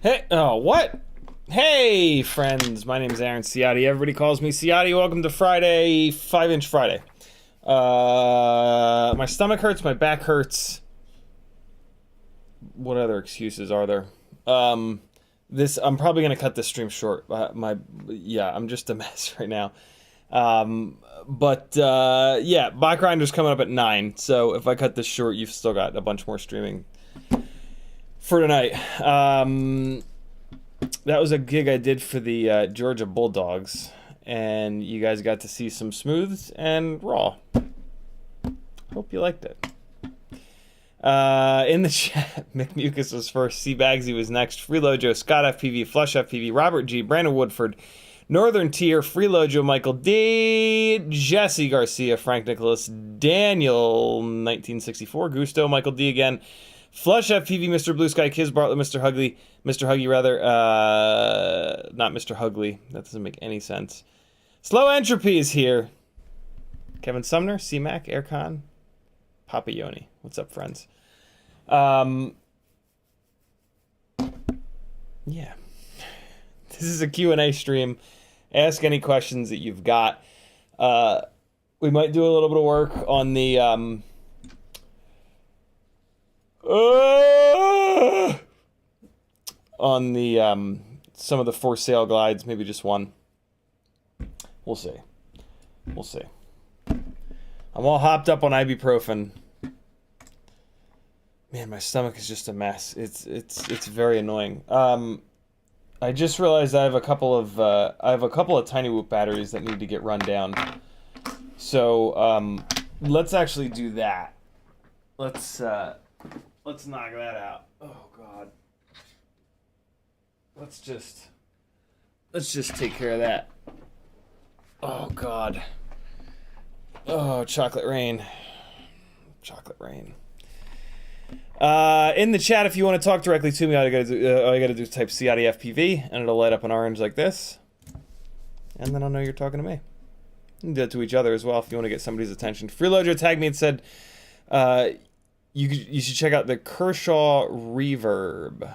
Hey, oh, what? Hey, friends, my name is Aaron Ciotti. Everybody calls me Ciotti. Welcome to Friday, 5-inch Friday. My stomach hurts, my back hurts. What other excuses are there? I'm probably gonna cut this stream short. I'm just a mess right now. Yeah, Bot Grinder's coming up at 9, so if I cut this short, you've still got a bunch more streaming for tonight. That was a gig I did for the Georgia Bulldogs, and you guys got to see some smooths and raw. Hope you liked it. In the chat, Mick Mucus was first, C Bagsy was next, Freelojo, ScottFPV, FlushFPV, Robert G, Brandon Woodford, Northern Tier, Freelojo, Michael D, Jesse Garcia, Frank Nicholas, Daniel 1964, Gusto, Michael D again, FlushFPV, Mr. Blue Sky, Kiz Bartlett, Mr. Huggy rather, not Mr. Hugly, that doesn't make any sense. Slow Entropy is here. Kevin Sumner, C-Mac, Aircon, Papa Yoni. What's up, friends? Yeah. This is a Q&A stream. Ask any questions that you've got. We might do a little bit of work on the On the some of the for sale glides, maybe just one. We'll see. We'll see. I'm all hopped up on ibuprofen. Man, my stomach is just a mess. It's very annoying. I just realized I have a couple of Tiny Whoop batteries that need to get run down. So let's actually do that. Let's knock that out. Oh God. Let's just take care of that. Oh God. Oh, chocolate rain. Chocolate rain. In the chat, if you want to talk directly to me, all you gotta do is type CiottiFPV, and it'll light up an orange like this. And then I'll know you're talking to me. You can do that to each other as well if you want to get somebody's attention. Freeloader tagged me and said, you should check out the Kershaw Reverb.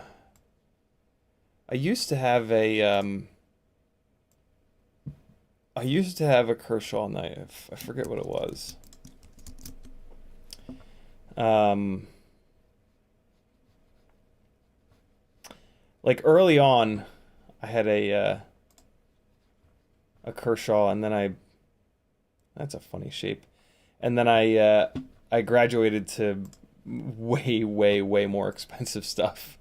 I used to have a Kershaw knife. I forget what it was. Like early on, I had a Kershaw, and then that's a funny shape. And then I graduated to way more expensive stuff.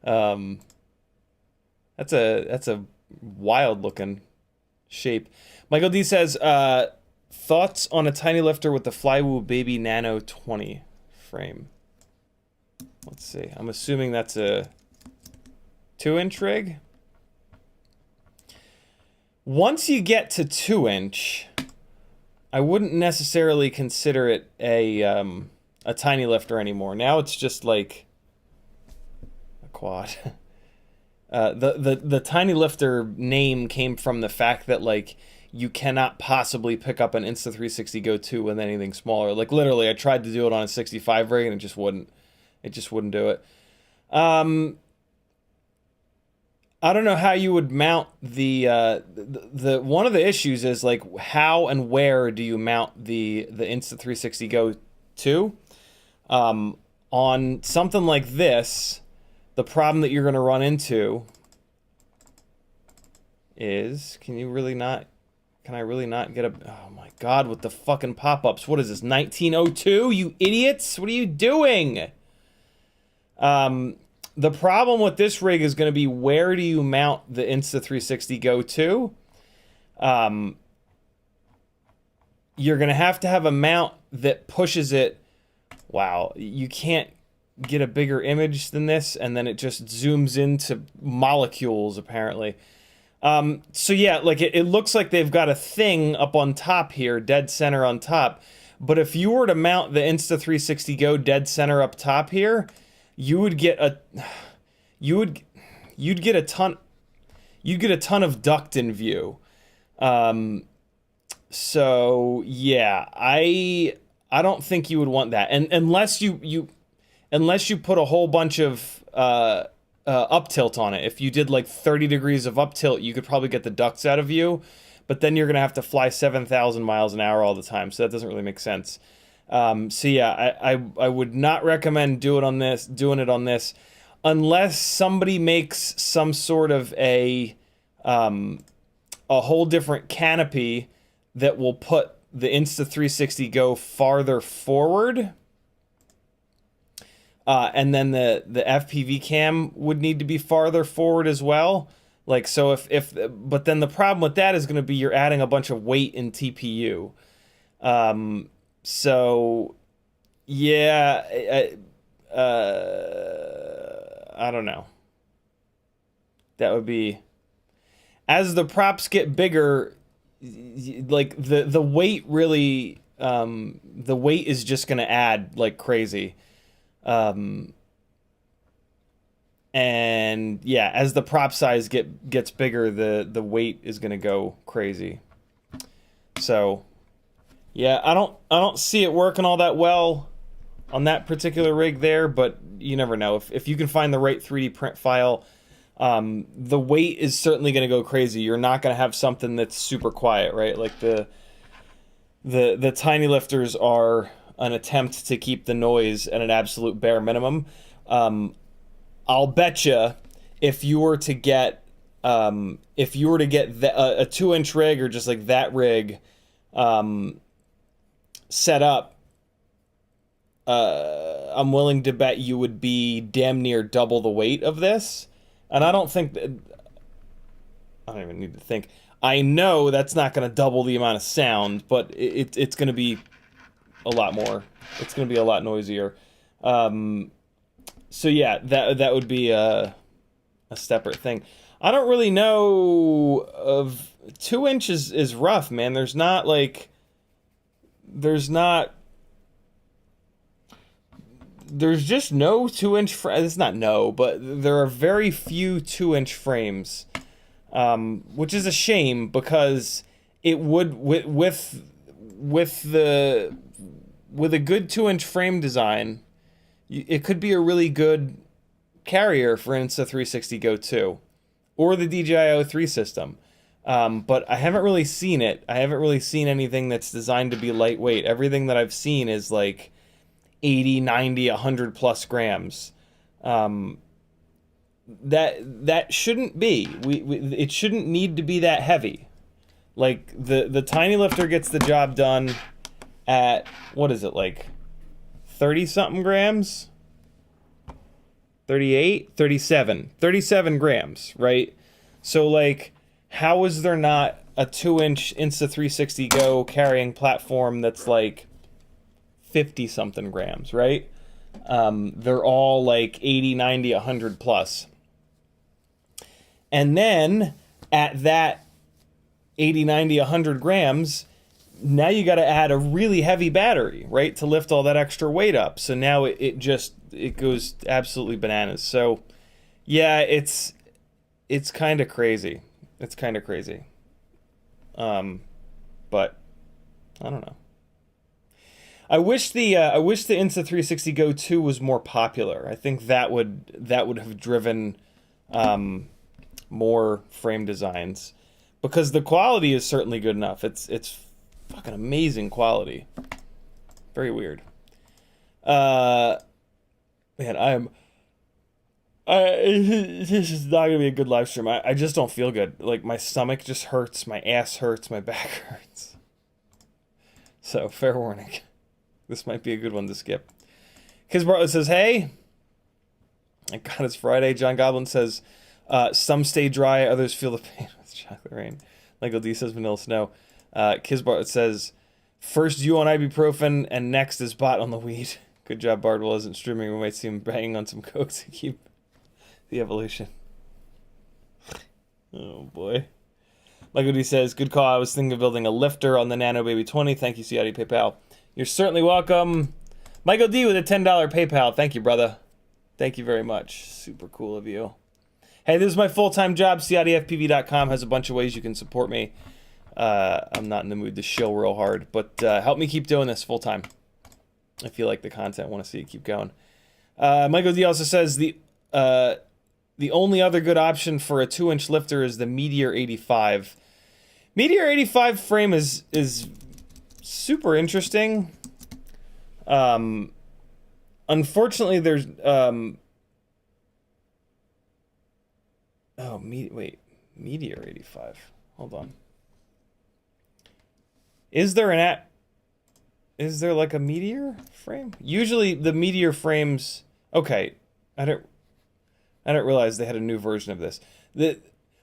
That's a wild looking shape. Michael D says, thoughts on a tiny lifter with the Flywoo Baby Nano 20 frame. Let's see. I'm assuming that's a 2-inch rig. Once you get to 2-inch, I wouldn't necessarily consider it a tiny lifter anymore. Now it's just like a quad. The tiny lifter name came from the fact that like you cannot possibly pick up an Insta360 Go 2 with anything smaller. Like literally, I tried to do it on a 65 rig and it just wouldn't do it. I don't know how you would mount the one of the issues is like how and where do you mount the Insta360 Go 2? On something like this, the problem that you're going to run into is, can I really not get a, oh my God, with the fucking pop-ups. What is this, 1902? You idiots, what are you doing? The problem with this rig is going to be, where do you mount the Insta360 Go 2? You're going to have a mount that pushes it. Wow, you can't get a bigger image than this, and then it just zooms into molecules, apparently. So yeah, like it looks like they've got a thing up on top here, dead center on top. But if you were to mount the Insta360 Go dead center up top here, you'd get a ton of duct in view. So yeah, I don't think you would want that, and unless you put a whole bunch of up tilt on it. If you did like 30 degrees of up tilt, you could probably get the ducts out of view, but then you're gonna have to fly 7,000 miles an hour all the time, so that doesn't really make sense. So yeah, I would not recommend doing it on this unless somebody makes some sort of a whole different canopy that will put the Insta360 Go farther forward. And then the FPV cam would need to be farther forward as well. Like, so but then the problem with that is going to be you're adding a bunch of weight in TPU. So yeah, I don't know. That would be, as the props get bigger, like the weight really, the weight is just going to add like crazy. And yeah, as the prop size gets bigger, the weight is going to go crazy. So yeah, I don't see it working all that well on that particular rig there, but you never know. If you can find the right 3D print file, the weight is certainly going to go crazy. You're not going to have something that's super quiet, right? Like the tiny lifters are an attempt to keep the noise at an absolute bare minimum. I'll bet you if you were to get a 2-inch rig or just like that rig set up, I'm willing to bet you would be damn near double the weight of this. And I don't think that, I don't even need to think. I know that's not going to double the amount of sound, but it's going to be a lot more. It's going to be a lot noisier. So yeah, that would be a separate thing. I don't really know of 2 inches is rough, man. There's just no 2-inch it's not no, but there are very few 2-inch frames, which is a shame because it would with a good 2-inch frame design, it could be a really good carrier for Insta360 Go 2 or the DJI 3 system. But I haven't really seen it. I haven't really seen anything that's designed to be lightweight. Everything that I've seen is like 80, 90, 100 plus grams. That shouldn't be. It shouldn't need to be that heavy. Like the tiny lifter gets the job done at, what is it, like 30 something grams? 38, 37 grams, right? So like, how is there not a 2-inch Insta360 Go carrying platform that's like 50 something grams, right? They're all like 80, 90, 100 plus. And then at that 80, 90, 100 grams, now you got to add a really heavy battery, right, to lift all that extra weight up. So now it goes absolutely bananas. So yeah, it's kind of crazy. It's kind of crazy. But I don't know. I wish the Insta360 Go 2 was more popular. I think that would have driven more frame designs, because the quality is certainly good enough. It's fucking amazing quality. Very weird. Man, this is not gonna be a good live stream. I just don't feel good. Like, my stomach just hurts, my ass hurts, my back hurts. So, fair warning. This might be a good one to skip. Kiz Bartlett says, hey. Thank God it's Friday. John Goblin says, some stay dry, others feel the pain with chocolate rain. Michael D says vanilla snow. Kiz Bartlett says, first you on ibuprofen and next is bot on the weed. Good job, Bardwell isn't streaming. We might see him banging on some coke to keep the evolution. Oh boy. Michael D says, good call. I was thinking of building a lifter on the Nano Baby 20. Thank you, Ciotti PayPal. You're certainly welcome. Michael D with a $10 PayPal. Thank you, brother. Thank you very much. Super cool of you. Hey, this is my full-time job. CiottiFPV.com has a bunch of ways you can support me. I'm not in the mood to shill real hard, but help me keep doing this full-time. If you like the content, want to see it keep going. Michael D also says the only other good option for a 2-inch lifter is the Meteor 85. Meteor 85 frame is super interesting. Unfortunately, there's Meteor 85. Hold on. Is there like a Meteor frame? Usually the Meteor frames. Okay, I didn't realize they had a new version of this.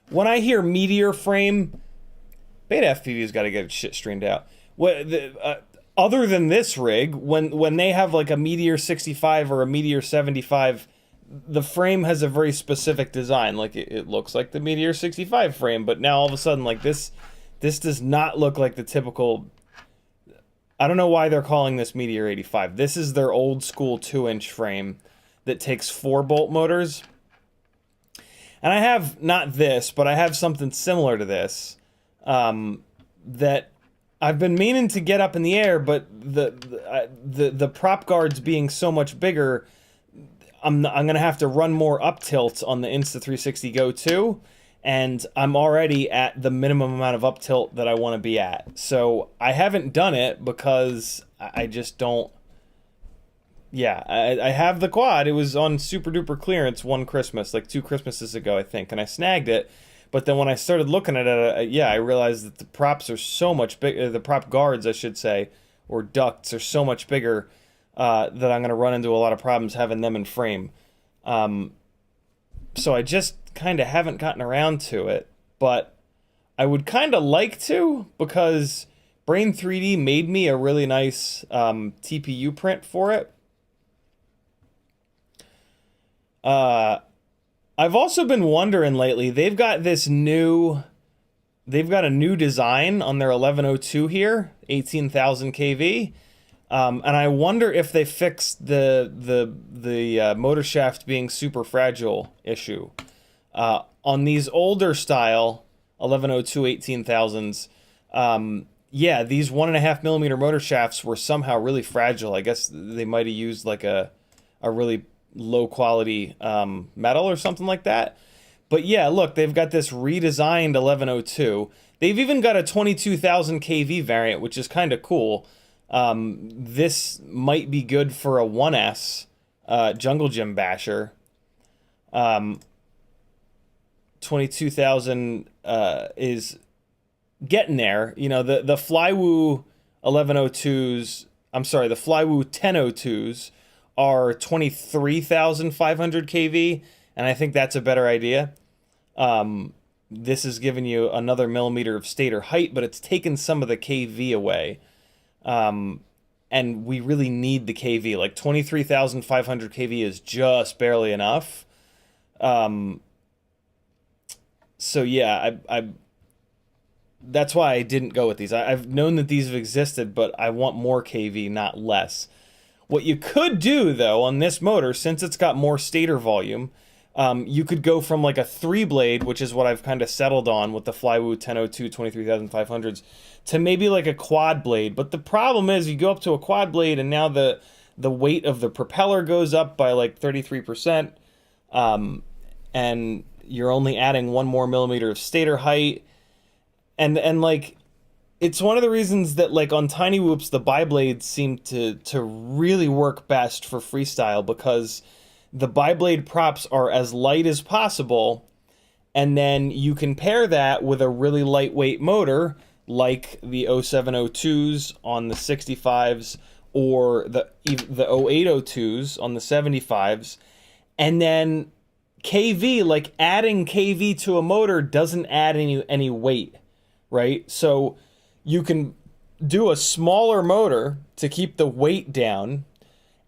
When I hear Meteor frame, BetaFPV's got to get its shit straightened out. Other than this rig, when they have like a Meteor 65 or a Meteor 75, the frame has a very specific design. Like it looks like the Meteor 65 frame, but now all of a sudden, like this does not look like the typical. I don't know why they're calling this Meteor 85. This is their old school 2-inch frame that takes 4-bolt motors. And I have not this, but I have something similar to this that I've been meaning to get up in the air, but the prop guards being so much bigger, I'm gonna have to run more up tilt on the Insta360 Go 2, and I'm already at the minimum amount of up tilt that I want to be at. So I haven't done it because I just don't. Yeah, I have the quad. It was on super duper clearance one Christmas, like 2 Christmases ago, I think, and I snagged it. But then when I started looking at it, yeah, I realized that the props are so much bigger. The prop guards, I should say, or ducts, are so much bigger that I'm going to run into a lot of problems having them in frame. So I just kind of haven't gotten around to it, but I would kind of like to, because Brain 3D made me a really nice TPU print for it. I've also been wondering lately, they've got a new design on their 1102 here, 18,000 kV. And I wonder if they fixed the motor shaft being super fragile issue. On these older style 1102 18,000s, yeah, these 1.5 millimeter motor shafts were somehow really fragile. I guess they might have used like a really low quality metal or something like that. But yeah, look, they've got this redesigned 1102. They've even got a 22,000 kV variant, which is kind of cool. This might be good for a 1S Jungle Gym basher. 22,000 is getting there. You know, the Flywoo 1102s, I'm sorry, the Flywoo 1002s are 23,500 kV, and I think that's a better idea. This is giving you another millimeter of stator height, but it's taken some of the kV away. And we really need the kV. Like 23,500 kV is just barely enough. So yeah, I that's why I didn't go with these. I've known that these have existed, but I want more kV, not less. What you could do, though, on this motor, since it's got more stator volume, you could go from like a 3-blade, which is what I've kind of settled on with the Flywoo 1002 23,500s, to maybe like a quad blade. But the problem is you go up to a quad blade and now the weight of the propeller goes up by like 33%, and you're only adding 1 more millimeter of stator height. And like, it's one of the reasons that like on tiny whoops, the bi-blades seem to really work best for freestyle, because the bi-blade props are as light as possible, and then you can pair that with a really lightweight motor like the 0702s on the 65s or the 0802s on the 75s, and then KV, like adding KV to a motor doesn't add any weight, right? So you can do a smaller motor to keep the weight down,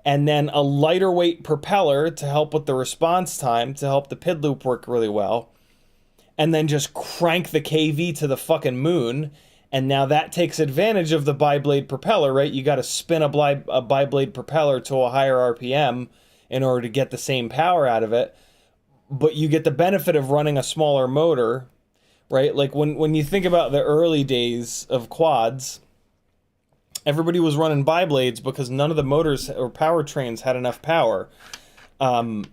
and then a lighter weight propeller to help with the response time, to help the PID loop work really well, and then just crank the KV to the fucking moon. And now that takes advantage of the bi-blade propeller, right? You got to spin a bi-blade propeller to a higher RPM in order to get the same power out of it. But you get the benefit of running a smaller motor, right? Like when you think about the early days of quads, everybody was running bi-blades because none of the motors or powertrains had enough power. And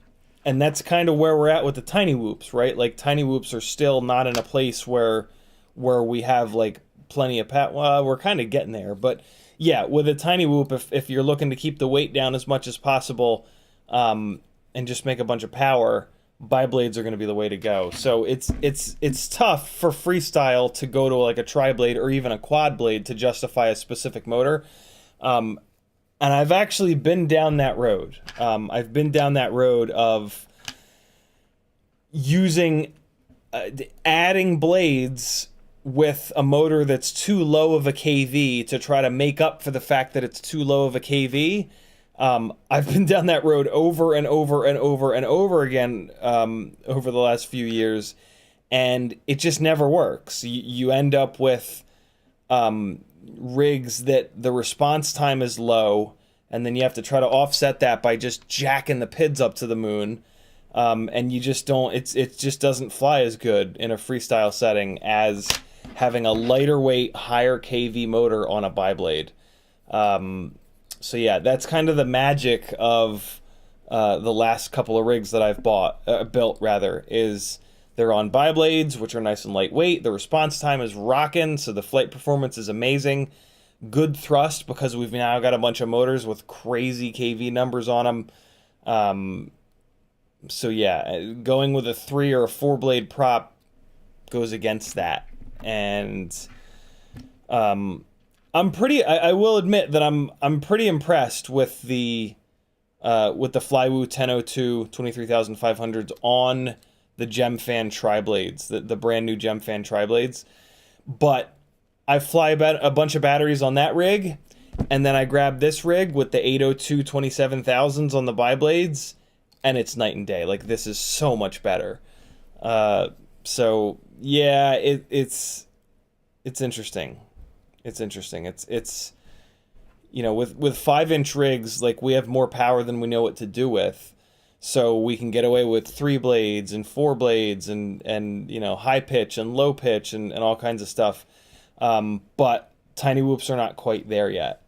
that's kind of where we're at with the tiny whoops, right? Like tiny whoops are still not in a place where we have like plenty of power. Well, we're kind of getting there, but yeah, with a tiny whoop, if you're looking to keep the weight down as much as possible, and just make a bunch of power, bi-blades are going to be the way to go. So it's tough for freestyle to go to like a tri-blade or even a quad blade to justify a specific motor. And I've actually been down that road. I've been down that road of using adding blades with a motor that's too low of a KV to try to make up for the fact that it's too low of a KV. I've been down that road over and over and over and over again over the last few years, and it just never works. You end up with rigs that the response time is low, and then you have to try to offset that by just jacking the PIDs up to the moon, and you just don't. It just doesn't fly as good in a freestyle setting as having a lighter weight, higher KV motor on a bi-blade. So yeah, that's kind of the magic of the last couple of rigs that I've built rather, is they're on bi-blades, which are nice and lightweight. The response time is rocking, so the flight performance is amazing. good thrust because we've now got a bunch of motors with crazy kV numbers on them. So yeah, going with a 3 or a 4 blade prop goes against that. And I will admit that I'm pretty impressed with the Flywoo 1002 23500s on the GemFan tri-blades, the brand new GemFan tri-blades. But I fly about a bunch of batteries on that rig, and then I grab this rig with the 802 27000s on the bi-blades, and it's night and day. Like, this is so much better. So yeah, it's interesting. It's interesting. It's you know, with 5-inch rigs, like, we have more power than we know what to do with. So we can get away with 3 blades and 4 blades and you know, high pitch and low pitch and all kinds of stuff. But tiny whoops are not quite there yet,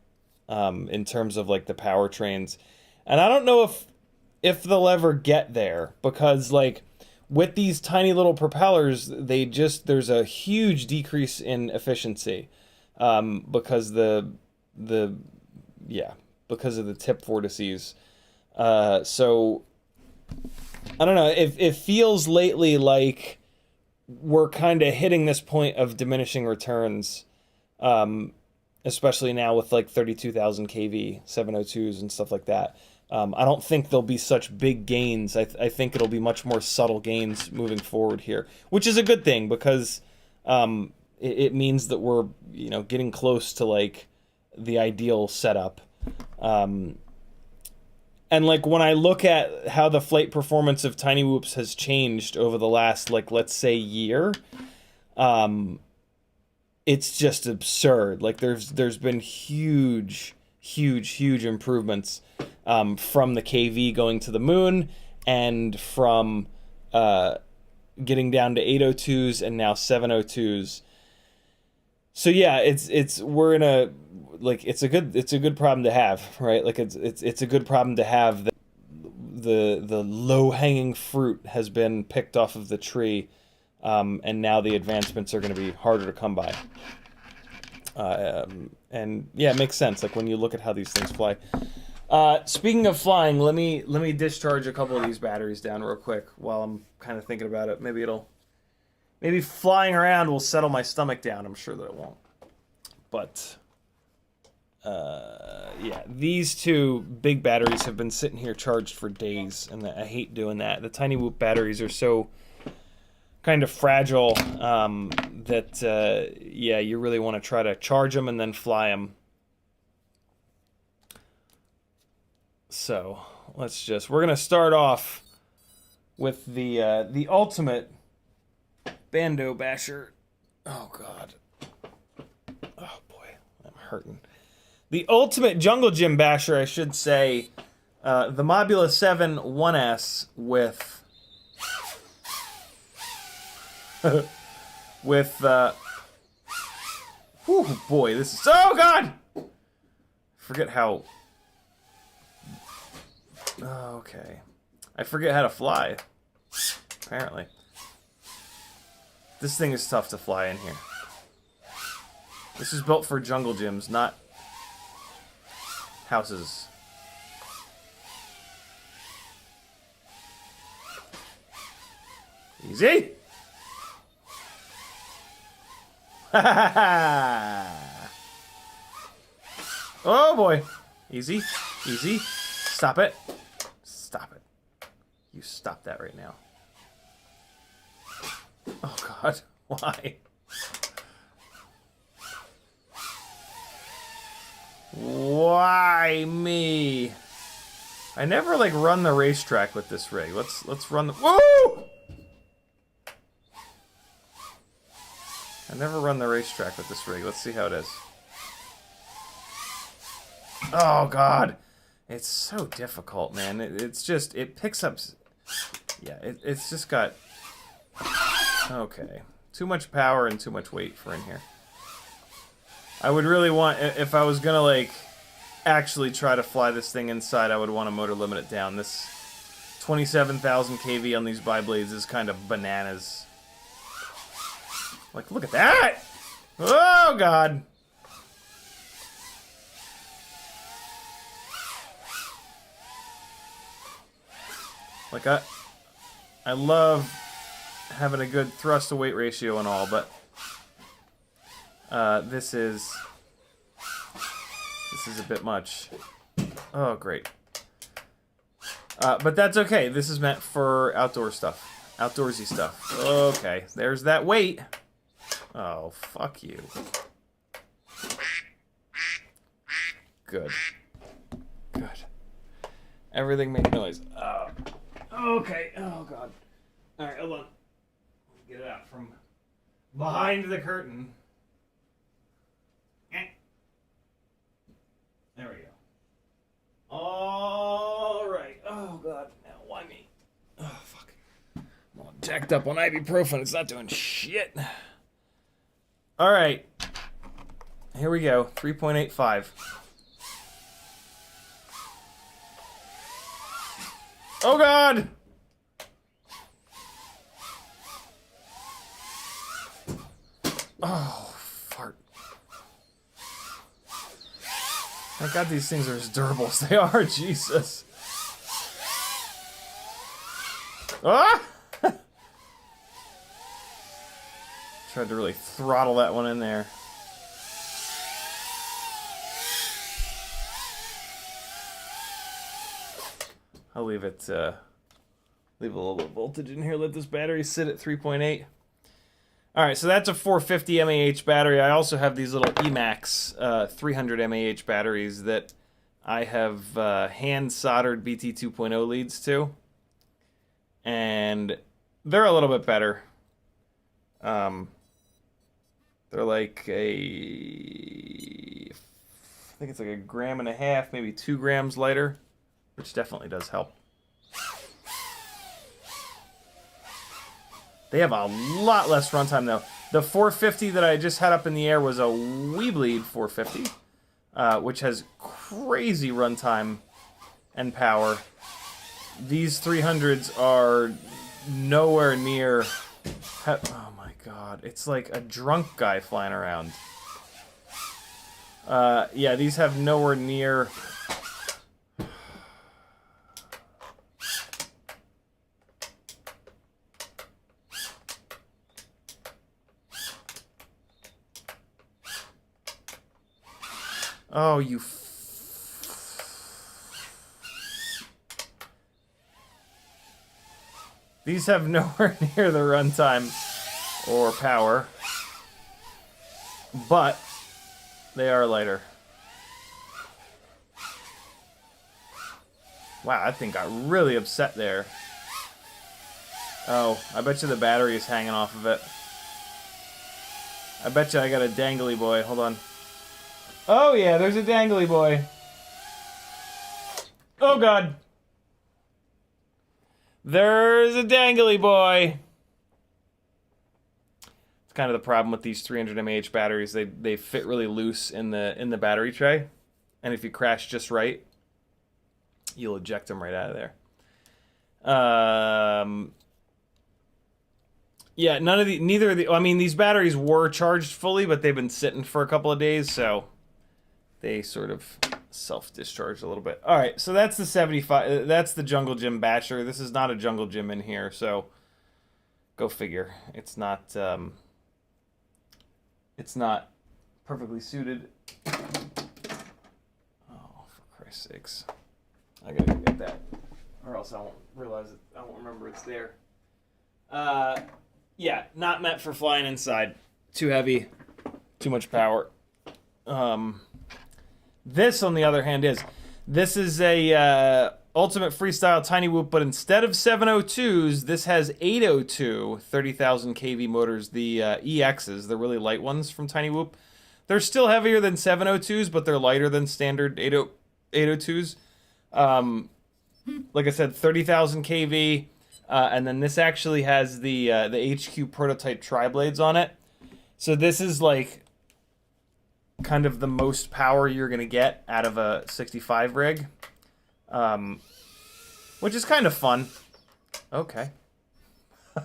in terms of like the powertrains. And I don't know if they'll ever get there, because like with these tiny little propellers, there's a huge decrease in efficiency, because because of the tip vortices. So I don't know, it feels lately like we're kind of hitting this point of diminishing returns, especially now with like 32,000 kV 702s and stuff like that. I don't think there'll be such big gains. I think it'll be much more subtle gains moving forward here, which is a good thing, because it means that we're, you know, getting close to like the ideal setup. And like when I look at how the flight performance of tiny whoops has changed over the last, like, let's say year, it's just absurd. Like there's been huge improvements, from the KV going to the moon, and from getting down to 802s and now 702s. So yeah, we're in a, like, it's a good problem to have, right? Like it's a good problem to have that the low-hanging fruit has been picked off of the tree, and now the advancements are going to be harder to come by. And yeah, it makes sense, like when you look at how these things fly. Speaking of flying, let me discharge a couple of these batteries down real quick while I'm kind of thinking about it. Maybe flying around will settle my stomach down. I'm sure that it won't. But yeah, these two big batteries have been sitting here charged for days, and I hate doing that. The tiny whoop batteries are so kind of fragile, that yeah, you really want to try to charge them and then fly them. So we're gonna start off with the ultimate Bando Basher. Oh god. Oh boy, I'm hurting. The ultimate Jungle Gym Basher, I should say. The Mobula 7 1S with whew, boy, this is, oh god! Forget how, okay, I forget how to fly, apparently. This thing is tough to fly in here. This is built for jungle gyms, not houses. Easy! Oh boy. Easy. Easy. Stop it. Stop it. You stop that right now. Oh god. Why? Why me? I never like run the racetrack with this rig. Let's run the, woo! I never run the racetrack with this rig. Let's see how it is. Oh god, it's so difficult, man. It's just, it picks up. Yeah, it's just got, okay, too much power and too much weight for in here. I would really want, if I was gonna like actually try to fly this thing inside, I would want to motor limit it down. This 27,000 kV on these bi-blades is kind of bananas. Like, look at that! Oh god! Like I love having a good thrust to weight ratio and all, but this is a bit much. Oh, great. But that's okay. This is meant for outdoor stuff. Outdoorsy stuff. Okay, there's that weight. Oh, fuck you. Good. Good. Everything made noise. Okay. Oh, God. All right, hold on. Get it out from behind the curtain. There we go. All right. Oh, God. Now, why me? Oh, fuck. I'm all jacked up on ibuprofen. It's not doing shit. All right. Here we go. 3.85. Oh, God! Oh, fart. Thank God these things are as durable as they are, Jesus. Ah! Tried to really throttle that one in there. I'll leave it, leave a little bit of voltage in here. Let this battery sit at 3.8. All right, so that's a 450 mAh battery. I also have these little Emax 300 mAh batteries that I have hand soldered BT 2.0 leads to, and they're a little bit better. They're like I think it's like 1.5 grams, maybe 2 grams lighter, which definitely does help. They have a lot less runtime, though. The 450 that I just had up in the air was a Weebleed 450, which has crazy runtime and power. These 300s are nowhere near... Oh, my God. It's like a drunk guy flying around. Yeah, these have nowhere near... Oh, you... These have nowhere near the runtime or power, but they are lighter. Wow, that thing got really upset there. Oh, I bet you the battery is hanging off of it. I bet you I got a dangly boy. Hold on. Oh yeah, there's a dangly boy. Oh God. There's a dangly boy. It's kind of the problem with these 300 mAh batteries. They fit really loose in the battery tray, and if you crash just right, you'll eject them right out of there. Yeah, neither of the. I mean, these batteries were charged fully, but they've been sitting for a couple of days, so they sort of self-discharged a little bit. All right, so that's the 75. That's the Jungle Gym Bachelor. This is not a Jungle Gym in here, so go figure. It's not perfectly suited. Oh, for Christ's sakes! I gotta get that, or else I won't realize it. I won't remember it's there. Yeah, not meant for flying inside. Too heavy, too much power. This, on the other hand, is. This is a Ultimate Freestyle Tiny Whoop, but instead of 702s, this has 802 30,000 kV motors, the EXs, the really light ones from Tiny Whoop. They're still heavier than 702s, but they're lighter than standard 802s. Like I said, 30,000 kV, and then this actually has the HQ prototype tri-blades on it. So this is like kind of the most power you're going to get out of a 65 rig, which is kind of fun. Okay.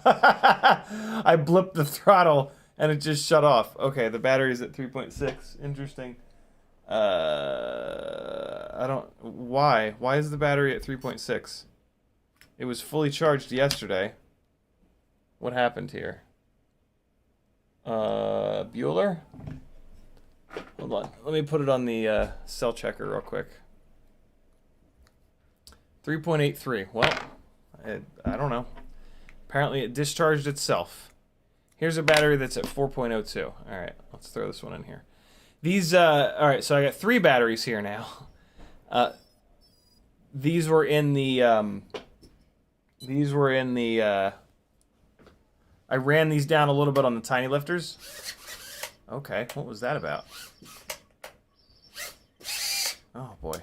I blipped the throttle and it just shut off. Okay, the battery's at 3.6. Interesting. I don't... Why? Why is the battery at 3.6? It was fully charged yesterday. What happened here? Bueller? Hold on. Let me put it on the cell checker real quick. 3.83. Well, I don't know. Apparently it discharged itself. Here's a battery that's at 4.02. All right, let's throw this one in here. These, all right, so I got 3 batteries here now. These were in the, I ran these down a little bit on the tiny lifters. Okay, what was that about? Oh, boy.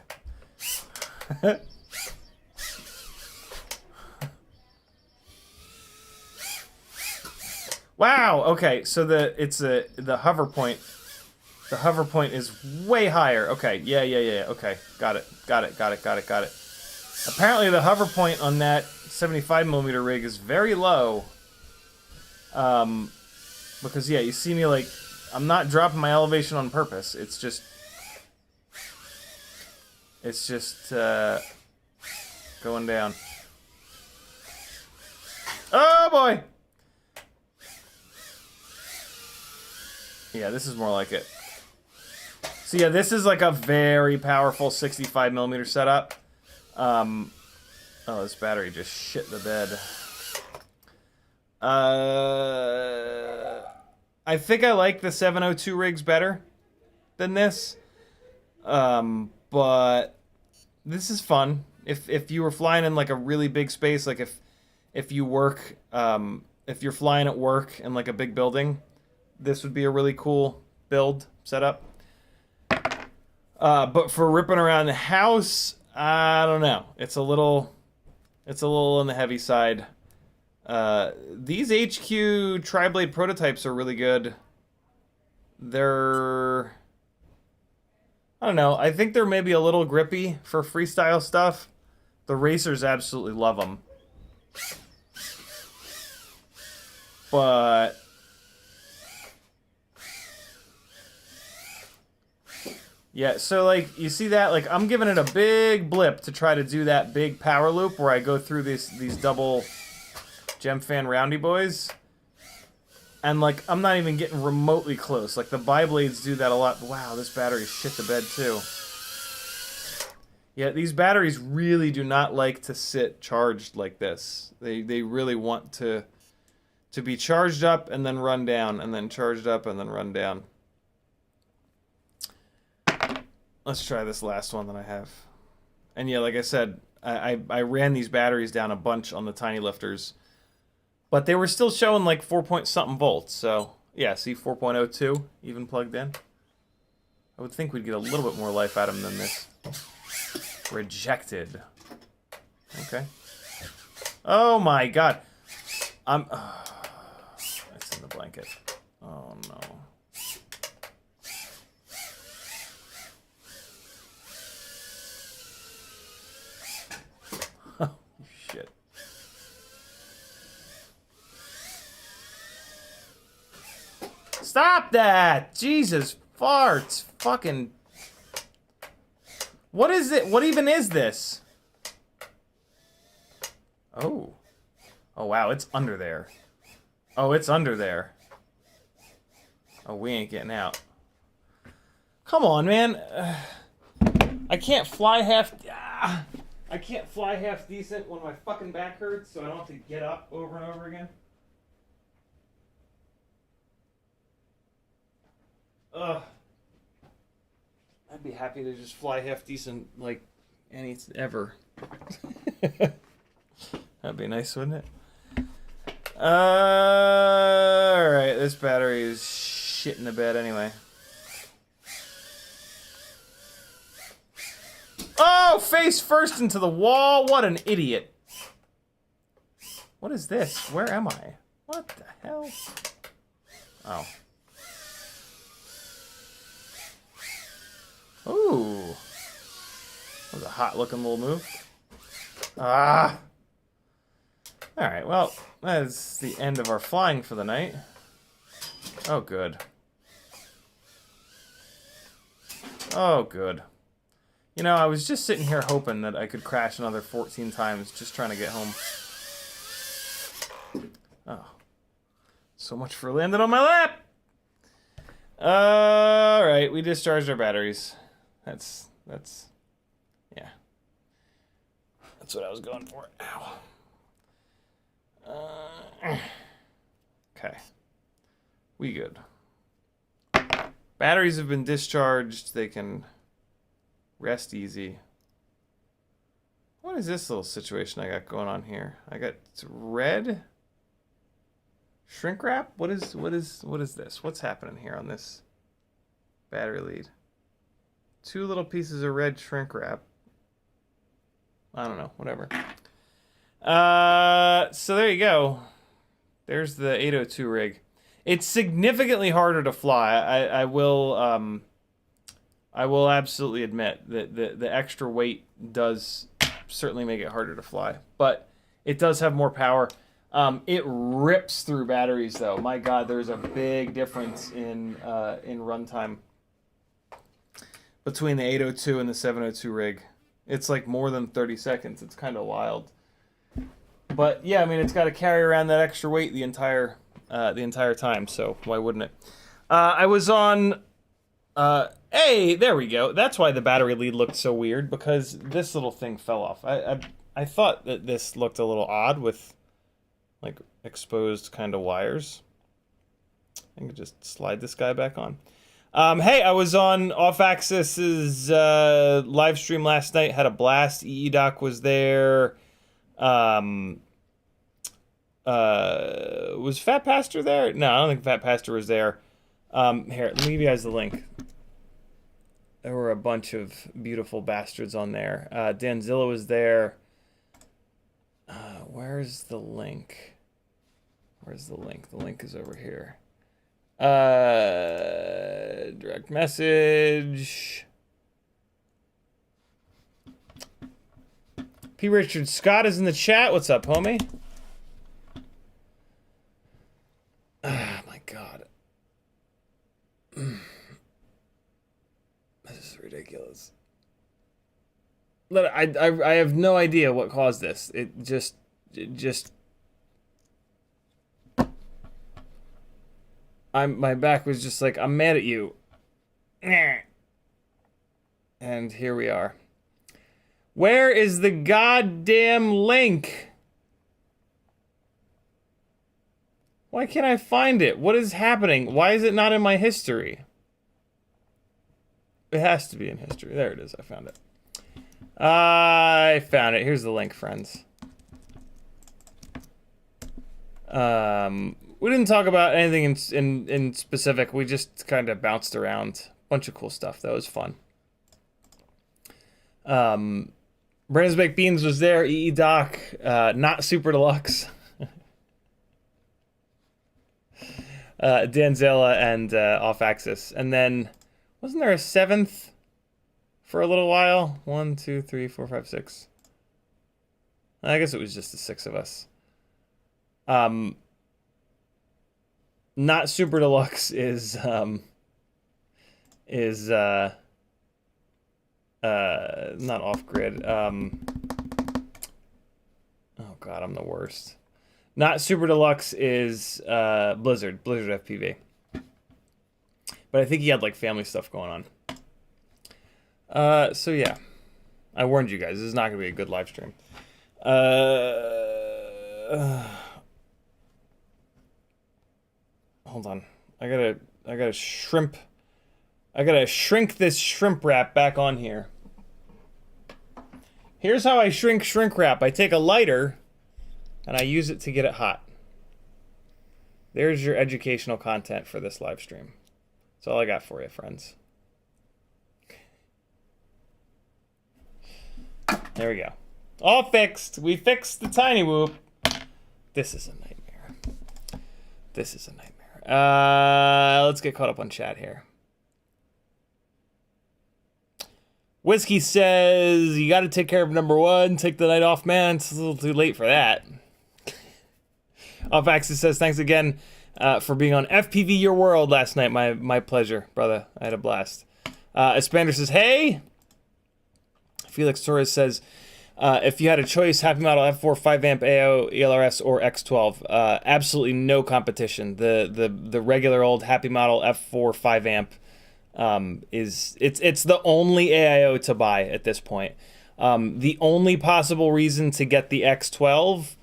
Wow, okay, so the hover point. The hover point is way higher. Okay, yeah, okay. Got it. Apparently the hover point on that 75mm rig is very low. Because, yeah, you see me, like, I'm not dropping my elevation on purpose. It's just, going down. Oh, boy! Yeah, this is more like it. So, yeah, this is like a very powerful 65mm setup. Oh, this battery just shit the bed. I think I like the 702 rigs better than this. But this is fun. If you were flying in like a really big space, like if you work, if you're flying at work in like a big building, this would be a really cool build setup. But for ripping around the house, I don't know. It's a little on the heavy side. These HQ tri-blade prototypes are really good. They're, I don't know. I think they're maybe a little grippy for freestyle stuff. The racers absolutely love them. But yeah, so like you see that, like I'm giving it a big blip to try to do that big power loop where I go through these double gem fan roundy boys. And like I'm not even getting remotely close. Like the bi-blades do that a lot. Wow, this battery shit the bed too. Yeah, these batteries really do not like to sit charged like this. They really want to be charged up and then run down, and then charged up and then run down. Let's try this last one that I have. And yeah, like I said, I ran these batteries down a bunch on the tiny lifters. But they were still showing like 4-point-something volts. So, yeah, see 4.02 even plugged in. I would think we'd get a little bit more life out of them than this. Rejected. Okay. Oh my god. It's in the blanket. Oh no. Shit. Stop that! Jesus farts. Fucking. What is it? What even is this? Oh. Oh wow, it's under there. Oh, it's under there. Oh, we ain't getting out. Come on, man. I can't fly half... I can't fly half decent when my fucking back hurts, so I don't have to get up over and over again. Ugh. I'd be happy to just fly half decent, like, ever. That'd be nice, wouldn't it? Alright, this battery is shit in the bed anyway. Oh, face first into the wall. What an idiot. What is this? Where am I? What the hell? Oh. Ooh. That was a hot looking little move. Ah. Alright, well, that's the end of our flying for the night. Oh, good. Oh, good. You know, I was just sitting here hoping that I could crash another 14 times just trying to get home. Oh. So much for landing on my lap! Alright, we discharged our batteries. That's, yeah. That's what I was going for. Ow. Okay. We good. Batteries have been discharged. They can rest easy. What is this little situation I got going on here? I got red shrink wrap. What is this? What's happening here on this battery lead? 2 little pieces of red shrink wrap. I don't know. Whatever. So there you go. There's the 802 rig. It's significantly harder to fly. I will absolutely admit that the extra weight does certainly make it harder to fly, but it does have more power. It rips through batteries, though. My God, there's a big difference in runtime between the 802 and the 702 rig. It's like more than 30 seconds. It's kind of wild. But yeah, I mean, it's got to carry around that extra weight the entire time. So why wouldn't it? I was on. Hey, there we go. That's why the battery lead looked so weird, because this little thing fell off. I thought that this looked a little odd with like exposed kind of wires. I can just slide this guy back on. Hey, I was on Off Axis's live stream last night. Had a blast. EEDoc was there. Was Fat Pastor there? No, I don't think Fat Pastor was there. Here, let me give you guys the link. There were a bunch of beautiful bastards on there. Danzilla was there. Where's the link? Where's the link? The link is over here. Direct message. P. Richard Scott is in the chat. What's up, homie? Oh my God. This is ridiculous. I have no idea what caused this. It just my back was just like, I'm mad at you. And here we are. Where is the goddamn link? Why can't I find it? What is happening? Why is it not in my history? It has to be in history. There it is. I found it. I found it. Here's the link, friends. We didn't talk about anything in specific. We just kind of bounced around. Bunch of cool stuff. That was fun. Brandon's Baked Beans was there. EEDoc. Not Super Deluxe. Danzella and Off Axis. And then, wasn't there a 7th for a little while? 1, 2, 3, 4, 5, 6. I guess it was just the 6 of us. Not Super Deluxe is not Off Grid. Oh God, I'm the worst. Not Super Deluxe is Blizzard FPV. But I think he had like family stuff going on. So yeah, I warned you guys. This is not gonna be a good live stream. Hold on. I gotta shrink this shrimp wrap back on here. Here's how I shrink wrap. I take a lighter and I use it to get it hot. There's your educational content for this live stream. That's all I got for you, friends. There we go. All fixed. We fixed the tiny whoop. This is a nightmare. This is a nightmare. Let's get caught up on chat here. Whiskey says, you got to take care of number 1. Take the night off, man. It's a little too late for that. Off Axis says, thanks again for being on FPV Your World last night. My pleasure, brother. I had a blast. Espander says, hey. Felix Torres says, if you had a choice, HappyModel F4 5-amp AO, ELRS, or X12, absolutely no competition. The regular old HappyModel F4 5-amp it's the only AIO to buy at this point. The only possible reason to get the X12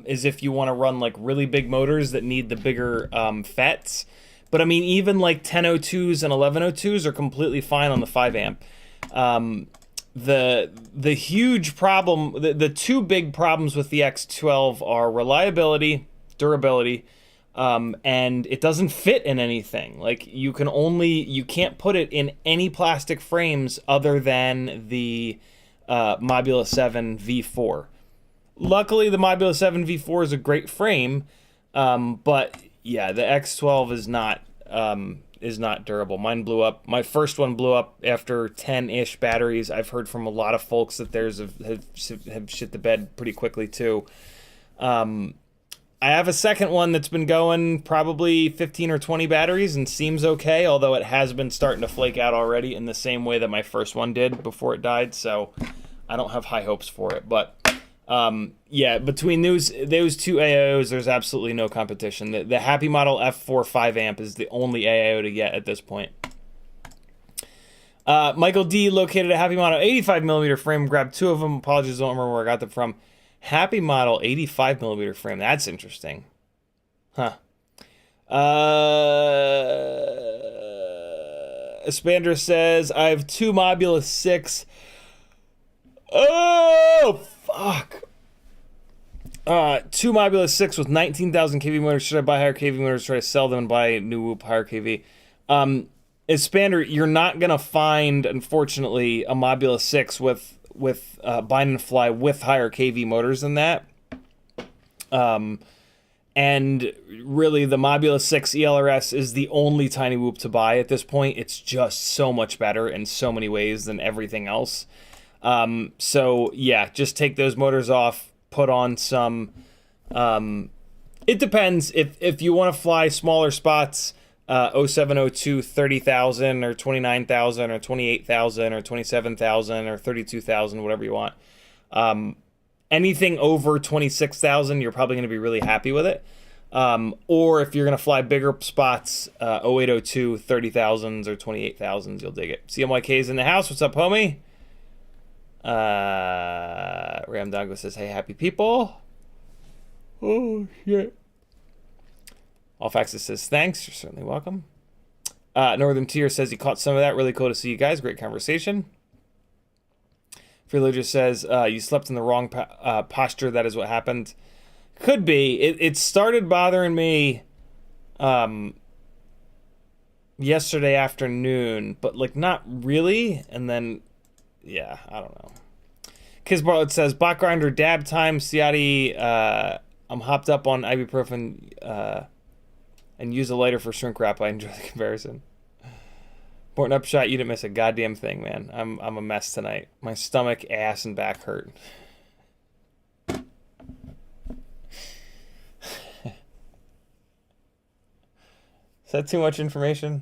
is if you want to run like really big motors that need the bigger FETs. But I mean, even like 1002s and 1102s are completely fine on the 5-amp. The huge problem, the two big problems with the X12 are reliability, durability, and it doesn't fit in anything. Like you can't put it in any plastic frames other than the Mobula 7 V4. Luckily, the Mobula 7 V4 is a great frame, but yeah, the X12 is not durable. Mine blew up. My first one blew up after 10-ish batteries. I've heard from a lot of folks that theirs have shit the bed pretty quickly too. I have a second one that's been going probably 15 or 20 batteries and seems okay, although it has been starting to flake out already in the same way that my first one did before it died, so I don't have high hopes for it. But yeah, between those two AIOs, there's absolutely no competition. The HappyModel F4 5-amp is the only AIO to get at this point. Michael D located a HappyModel 85mm frame, grabbed two of them. Apologies, don't remember where I got them from. HappyModel 85mm frame, that's interesting. Huh. Espander says, I have two Mobula 6. Oh, fuck. Two Mobula 6 with 19,000 kV motors. Should I buy higher kV motors, try to sell them and buy a new whoop higher kV? Expander, you're not going to find, unfortunately, a Mobula 6 with bind and fly with higher kV motors than that. And really, the Mobula 6 ELRS is the only tiny whoop to buy at this point. It's just so much better in so many ways than everything else. So yeah, just take those motors off, put on some, it depends if you want to fly smaller spots, 0702 30,000 or 29,000 or 28,000 or 27,000 or 32,000, whatever you want. Anything over 26,000, you're probably going to be really happy with it. Or if you're going to fly bigger spots, 0802 30,000s or 28,000s, you'll dig it. CMYK's in the house. What's up, homie? Ram Douglas says, hey, happy people. Oh, shit. Alfaxis says, thanks. You're certainly welcome. Northern Tier says he caught some of that. Really cool to see you guys. Great conversation. Freeloader says, you slept in the wrong posture. That is what happened. Could be. It started bothering me yesterday afternoon, but like not really. And then, yeah, I don't know. Kiz Bartlett says, bot grinder dab time. Ciotti, I'm hopped up on ibuprofen and use a lighter for shrink wrap. I enjoy the comparison. Morton Upshot, you didn't miss a goddamn thing, man. I'm a mess tonight. My stomach, ass, and back hurt. Is that too much information?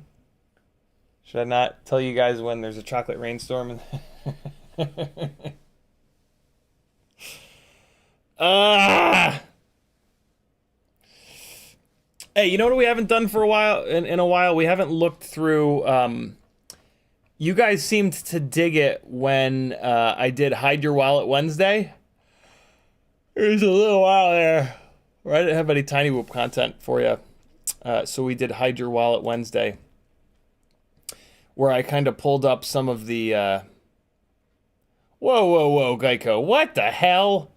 Should I not tell you guys when there's a chocolate rainstorm? Hey, you know what we haven't done for a while? In a while, we haven't looked through. You guys seemed to dig it when I did Hide Your Wallet Wednesday. There's a little while there where I didn't have any Tiny Whoop content for you. So we did Hide Your Wallet Wednesday, where I kind of pulled up some of the... Whoa, Geico. What the hell?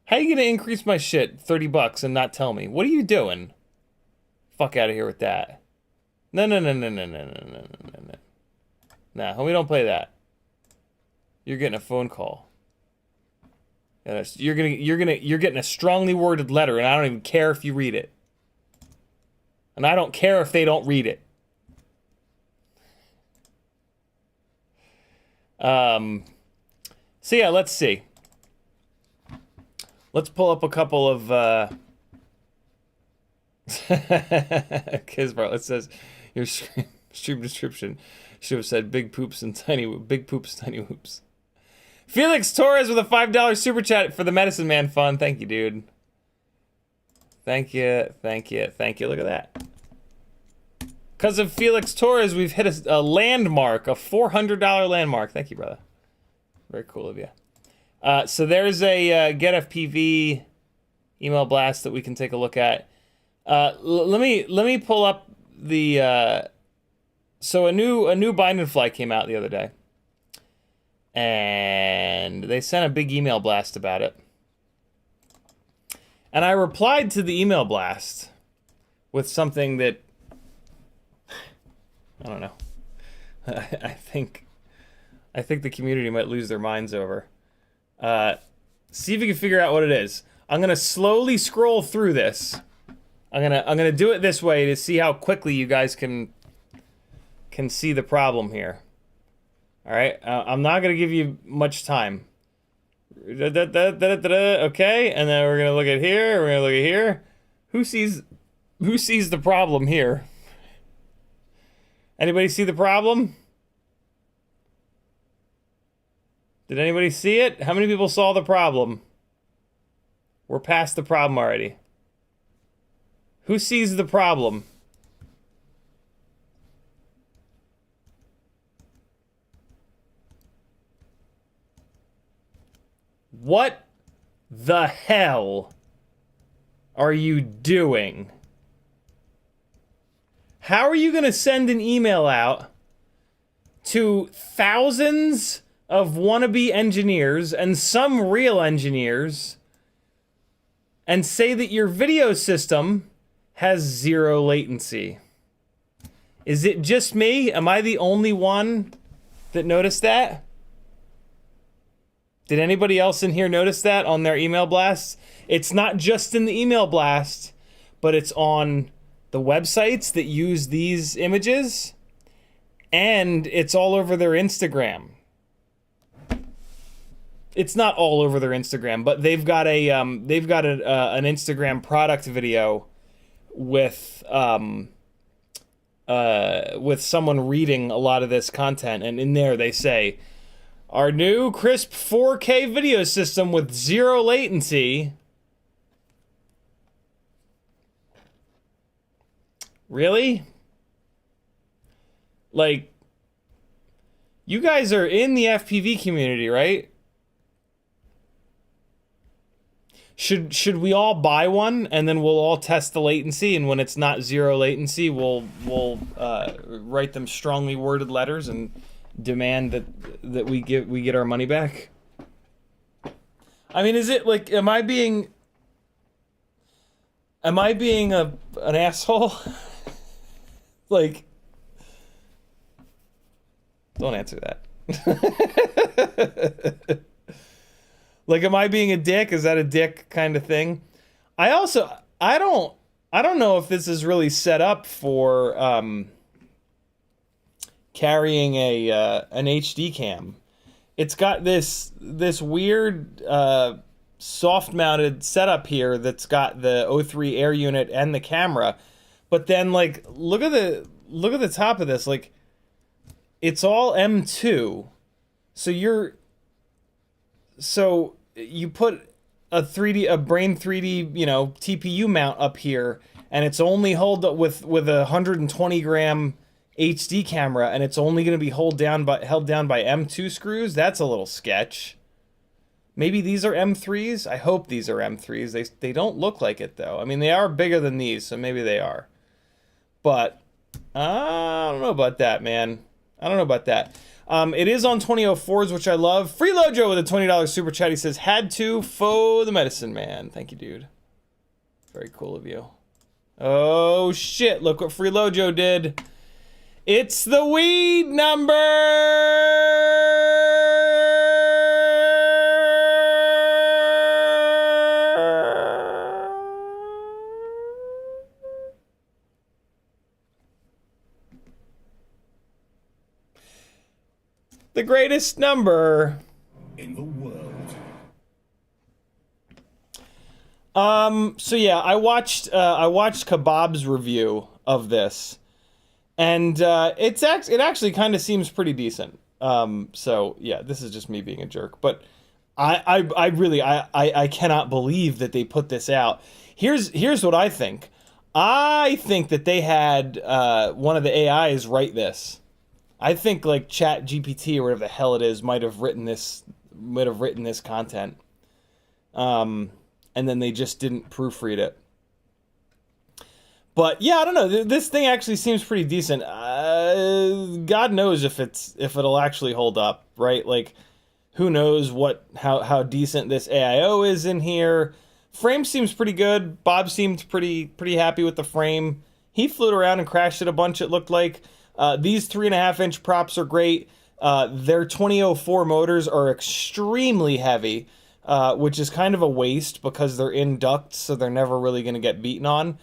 How are you going to increase my shit $30 and not tell me? What are you doing? Fuck out of here with that. No. Nah, homie, don't play that. You're getting a phone call. You're getting a strongly worded letter, and I don't even care if you read it. And I don't care if they don't read it. So yeah, let's see. Let's pull up a couple of Kiz Bartlett says your stream description should have said big poops, tiny whoops. Felix Torres with a $5 super chat for the Medicine Man fund. Thank you, dude. Thank you, thank you, thank you. Look at that. Because of Felix Torres, we've hit a landmark, a $400 landmark. Thank you, brother. Very cool of you. So there's a GetFPV email blast that we can take a look at. Let me pull up the. So a new bind and fly came out the other day, and they sent a big email blast about it. And I replied to the email blast with something that I don't know. I think the community might lose their minds over. See if you can figure out what it is. I'm gonna slowly scroll through this. I'm gonna do it this way to see how quickly you guys can see the problem here. All right, I'm not gonna give you much time. Okay, and then we're gonna look at here. We're gonna look at here. Who sees the problem here? Anybody see the problem? Did anybody see it? How many people saw the problem? We're past the problem already. Who sees the problem? What the hell are you doing? How are you going to send an email out to thousands of wannabe engineers and some real engineers and say that your video system has 0 latency? Is it just me? Am I the only one that noticed that? Did anybody else in here notice that on their email blasts? It's not just in the email blast, but it's on the websites that use these images, and it's all over their Instagram. It's not all over their Instagram, but they've got an Instagram product video with someone reading a lot of this content, and in there they say, our new crisp 4K video system with 0 latency. Really? Like, you guys are in the FPV community, right? Should we all buy one and then we'll all test the latency, and when it's not 0 latency, we'll write them strongly worded letters and demand that we get our money back? I mean, is it like, am I being an asshole? Like, don't answer that. Like, am I being a dick? Is that a dick kind of thing? I don't know if this is really set up for carrying an HD cam. It's got this weird soft mounted setup here that's got the O3 air unit and the camera. But then, like, look at the top of this. Like, it's all M2. So you put a Brain 3D, TPU mount up here, and it's only held with a 120 gram HD camera, and it's only going to be held down by M2 screws. That's a little sketch. Maybe these are M3s. I hope these are M3s. They don't look like it though. I mean, they are bigger than these, so maybe they are. But I don't know about that, man. I don't know about that. It is on 2004s, which I love. Freelojo with a $20 super chat. He says, had to for the Medicine Man. Thank you, dude. Very cool of you. Oh shit, look what Freelojo did. It's the weed number! The greatest number in the world. So yeah, I watched Kebab's review of this, and it actually kind of seems pretty decent. So yeah, this is just me being a jerk, but I really I cannot believe that they put this out. Here's what I think. I think that they had one of the AIs write this. I think like Chat GPT or whatever the hell it is might have written this content. And then they just didn't proofread it. But yeah, I don't know. This thing actually seems pretty decent. God knows if it'll actually hold up, right? Like, who knows how decent this AIO is in here. Frame seems pretty good. Bob seemed pretty happy with the frame. He flew around and crashed it a bunch, it looked like. These 3.5-inch props are great. Their 2004 motors are extremely heavy, which is kind of a waste because they're in ducts, so they're never really going to get beaten on.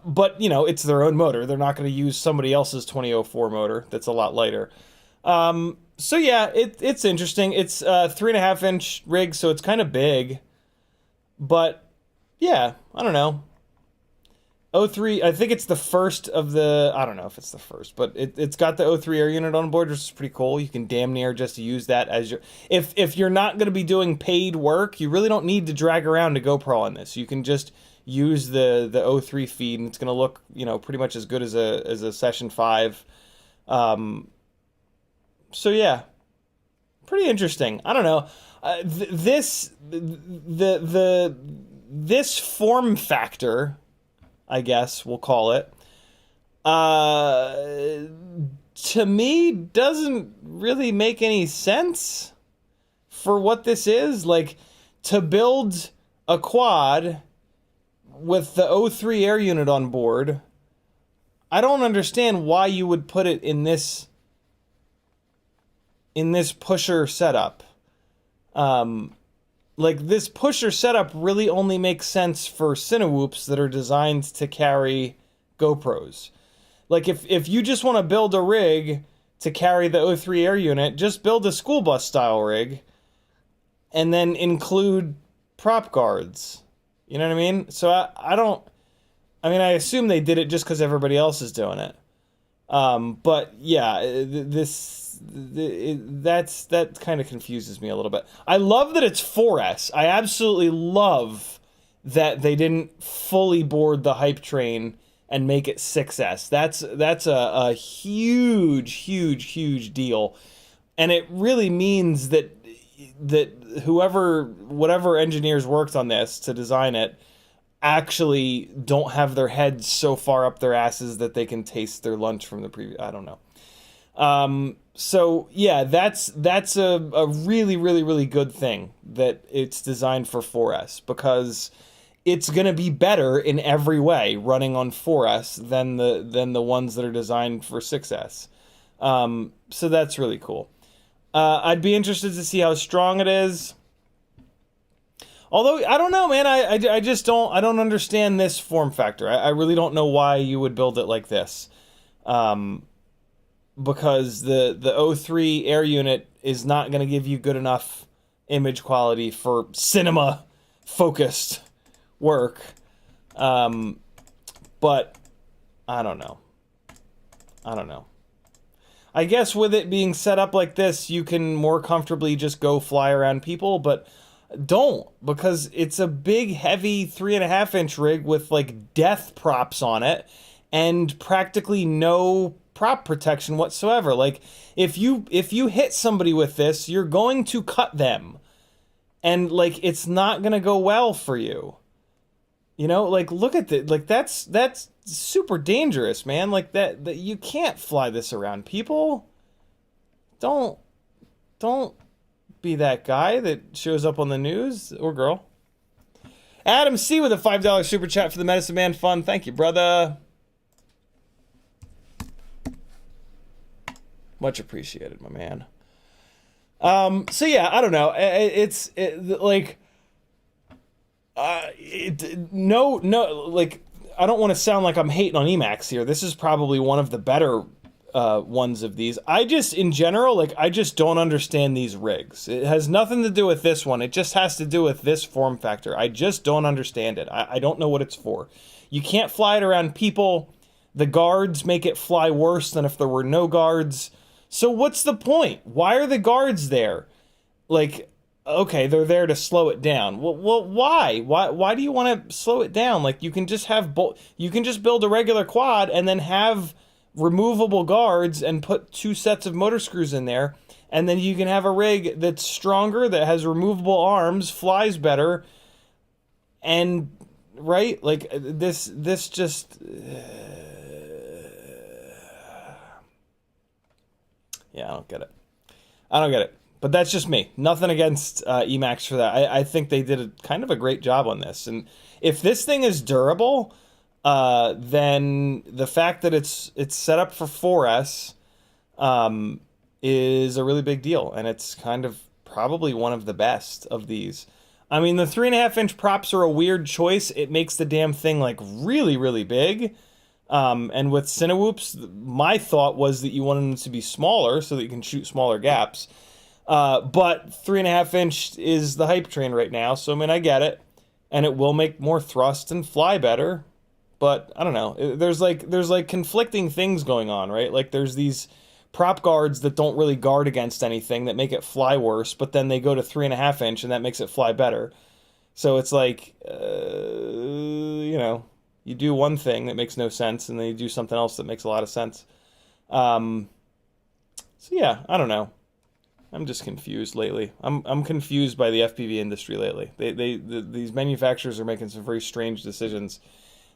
But, you know, it's their own motor. They're not going to use somebody else's 2004 motor that's a lot lighter. So, yeah, it's interesting. It's a 3.5-inch rig, so it's kind of big. But, yeah, I don't know. O3, I think it's the first of the... I don't know if it's the first, but it's got the O3 air unit on board, which is pretty cool. You can damn near just use that as your... If you're not going to be doing paid work, you really don't need to drag around a GoPro on this. You can just use the O3 feed, and it's going to look, you know, pretty much as good as a Session 5. So yeah, pretty interesting. I don't know. This form factor, I guess we'll call it, to me doesn't really make any sense for what this is. Like, to build a quad with the O3 air unit on board, I don't understand why you would put it in this pusher setup. Like, this pusher setup really only makes sense for Cinewhoops that are designed to carry GoPros. Like, if you just want to build a rig to carry the O3 air unit, just build a school bus style rig and then include prop guards. You know what I mean? So I assume they did it just because everybody else is doing it. But yeah, that kind of confuses me a little bit. I love that it's 4S. I absolutely love that they didn't fully board the hype train and make it 6S. That's a huge deal. And it really means that whatever engineers worked on this to design it actually don't have their heads so far up their asses that they can taste their lunch from the previous... I don't know. So yeah, that's a really good thing that it's designed for 4S, because it's going to be better in every way running on 4S than the ones that are designed for 6S. So that's really cool. I'd be interested to see how strong it is. Although, I don't know, man. I just don't understand this form factor. I really don't know why you would build it like this. Because the O3 air unit is not going to give you good enough image quality for cinema-focused work. But, I don't know. I guess with it being set up like this, you can more comfortably just go fly around people, but don't, because it's a big, heavy 3.5-inch rig with, like, death props on it and practically no prop protection whatsoever. Like, if you hit somebody with this, you're going to cut them. And, like, it's not going to go well for you. You know, like, look at that. Like, that's super dangerous, man. Like, that you can't fly this around people. Don't be that guy that shows up on the news, or girl. Adam C with a $5 super chat for the Medicine Man Fund. Thank you, brother. Much appreciated, my man. So yeah, I don't know. Like, I don't want to sound like I'm hating on Emax here. This is probably one of the better ones of these. I just don't understand these rigs. It has nothing to do with this one. It just has to do with this form factor. I just don't understand it. I don't know what it's for. You can't fly it around people. The guards make it fly worse than if there were no guards. So what's the point? Why are the guards there? Like, okay, they're there to slow it down. Well, why? Why do you want to slow it down? Like, you can just have you can just build a regular quad and then have removable guards and put 2 sets of motor screws in there, and then you can have a rig that's stronger, that has removable arms, flies better, and right? Like, this just yeah, I don't get it. I don't get it. But that's just me. Nothing against Emax for that. I think they did kind of a great job on this. And if this thing is durable, then the fact that it's set up for 4S is a really big deal. And it's kind of probably one of the best of these. I mean, the 3.5-inch props are a weird choice. It makes the damn thing like really, really big. And with Cinewhoops, my thought was that you wanted them to be smaller so that you can shoot smaller gaps. But 3.5-inch is the hype train right now, so I mean, I get it, and it will make more thrust and fly better. But I don't know. There's like conflicting things going on, right? Like, there's these prop guards that don't really guard against anything that make it fly worse, but then they go to 3.5-inch and that makes it fly better. So it's like, you know, you do one thing that makes no sense, and then you do something else that makes a lot of sense. So yeah, I don't know. I'm just confused lately. I'm confused by the FPV industry lately. These manufacturers are making some very strange decisions,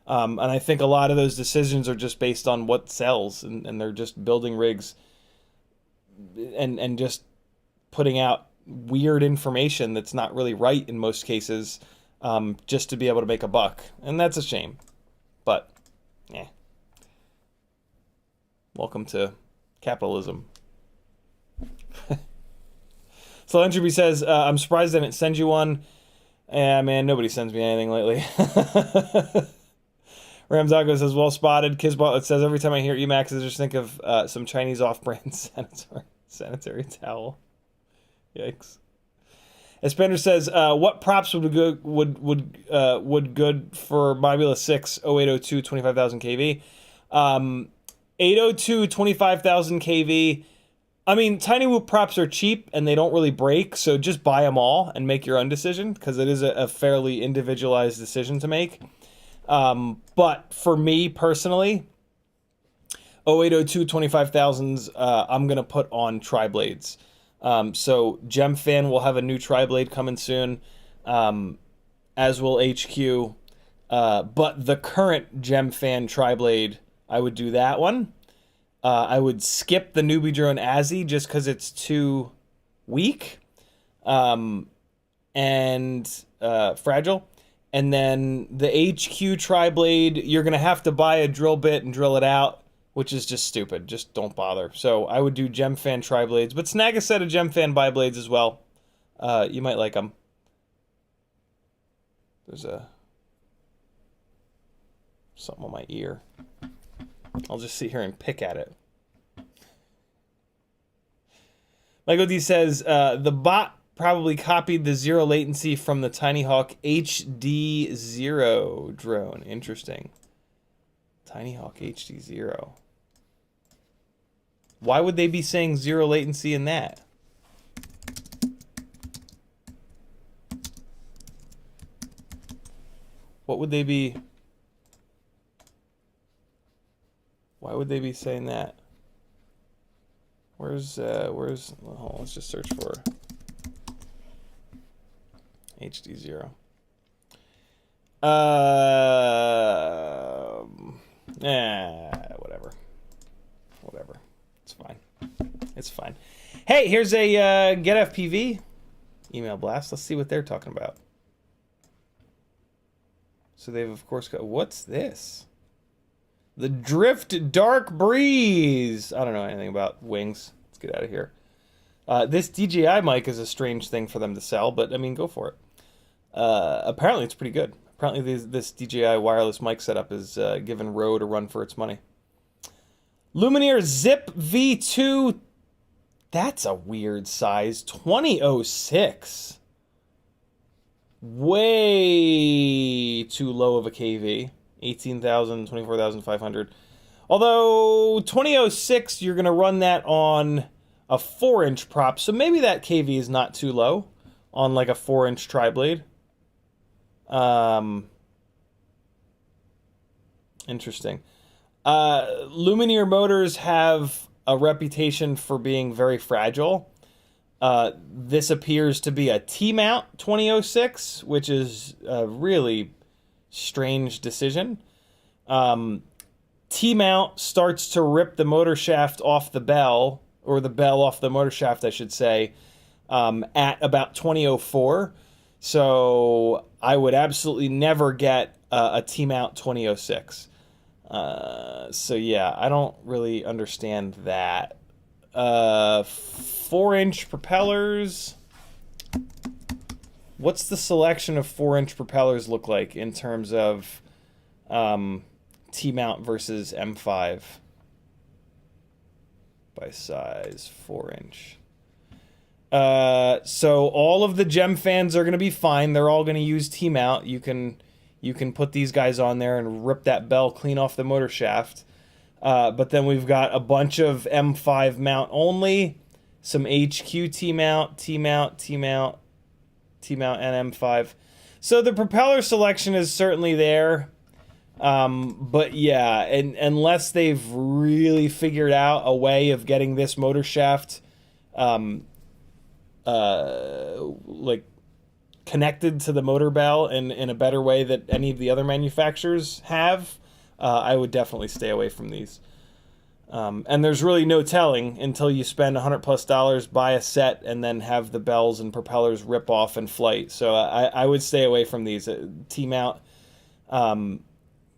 and I think a lot of those decisions are just based on what sells, and they're just building rigs and just putting out weird information that's not really right in most cases, just to be able to make a buck, and that's a shame. But yeah, welcome to capitalism. So Entropy says, I'm surprised I didn't send you one. Yeah, man, nobody sends me anything lately. Ramzago says, well spotted. Kizbot says, every time I hear Emax, I just think of some Chinese off-brand sanitary towel. Yikes. Espender says, what props would good for Mobula 6 0802 25,000 kV? 802 25,000 kV. I mean, tiny whoop props are cheap and they don't really break, so just buy them all and make your own decision, because it is a fairly individualized decision to make. But for me personally, 0802 25,000s, I'm going to put on tri-blades. So GemFan will have a new tri-blade coming soon, as will HQ. But the current GemFan tri-blade, I would do that one. I would skip the Newbie Drone Azzy just because it's too weak and fragile. And then the HQ tri-blade, you're going to have to buy a drill bit and drill it out, which is just stupid. Just don't bother. So I would do GemFan tri-blades, but snag a set of GemFan bi-blades as well. You might like them. There's something on my ear. I'll just sit here and pick at it. Michael D says, the bot probably copied the zero latency from the CineHawk HD0 drone. Interesting. CineHawk HD0. Why would they be saying zero latency in that? What would they be... Why would they be saying that? Where's oh, let's just search for HD0. Whatever. It's fine. It's fine. Hey, here's a GetFPV email blast. Let's see what they're talking about. So they've of course got, what's this? The Drift Dark Breeze. I don't know anything about wings. Let's get out of here. This DJI mic is a strange thing for them to sell, but I mean, go for it. Apparently it's pretty good. Apparently this DJI wireless mic setup is giving Rode a run for its money. Lumineer Zip V2. That's a weird size. 2006. Way too low of a KV. 18,000, 24,500. Although 2006, you're going to run that on a 4-inch prop, so maybe that KV is not too low on like a 4-inch tri-blade. Interesting. Lumineer motors have a reputation for being very fragile. This appears to be a T-mount 2006, which is a really strange decision. T-mount starts to rip the motor shaft off the bell, or the bell off the motor shaft, I should say, at about 2004. So I would absolutely never get a T-mount 2006. So yeah, I don't really understand that. 4-inch propellers. What's the selection of 4-inch propellers look like in terms of T-mount versus M5 by size? 4-inch. So all of the gem fans are going to be fine. They're all going to use T-mount. You can put these guys on there and rip that bell clean off the motor shaft. But then we've got a bunch of M5 mount only, some HQ T-mount, T-mount, T-mount, T-mount, and M5. So the propeller selection is certainly there. But yeah, and unless they've really figured out a way of getting this motor shaft like connected to the motor bell in a better way that any of the other manufacturers have, I would definitely stay away from these. And there's really no telling until you spend $100+, buy a set, and then have the bells and propellers rip off in flight. So I would stay away from these. T-mount,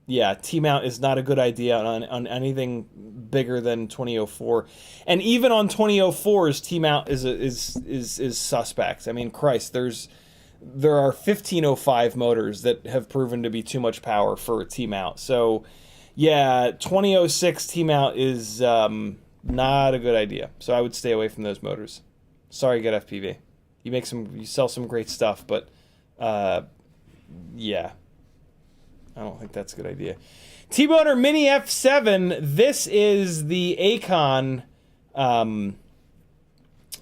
yeah, T-mount is not a good idea on anything bigger than 2004. And even on 2004s, T-mount is suspect. I mean, Christ, there are 1505 motors that have proven to be too much power for a T-mount. So yeah, 2006 T-mount is not a good idea. So I would stay away from those motors. Sorry, GetFPV. You sell some great stuff, but yeah, I don't think that's a good idea. T-Boner Mini F7. This is the Acon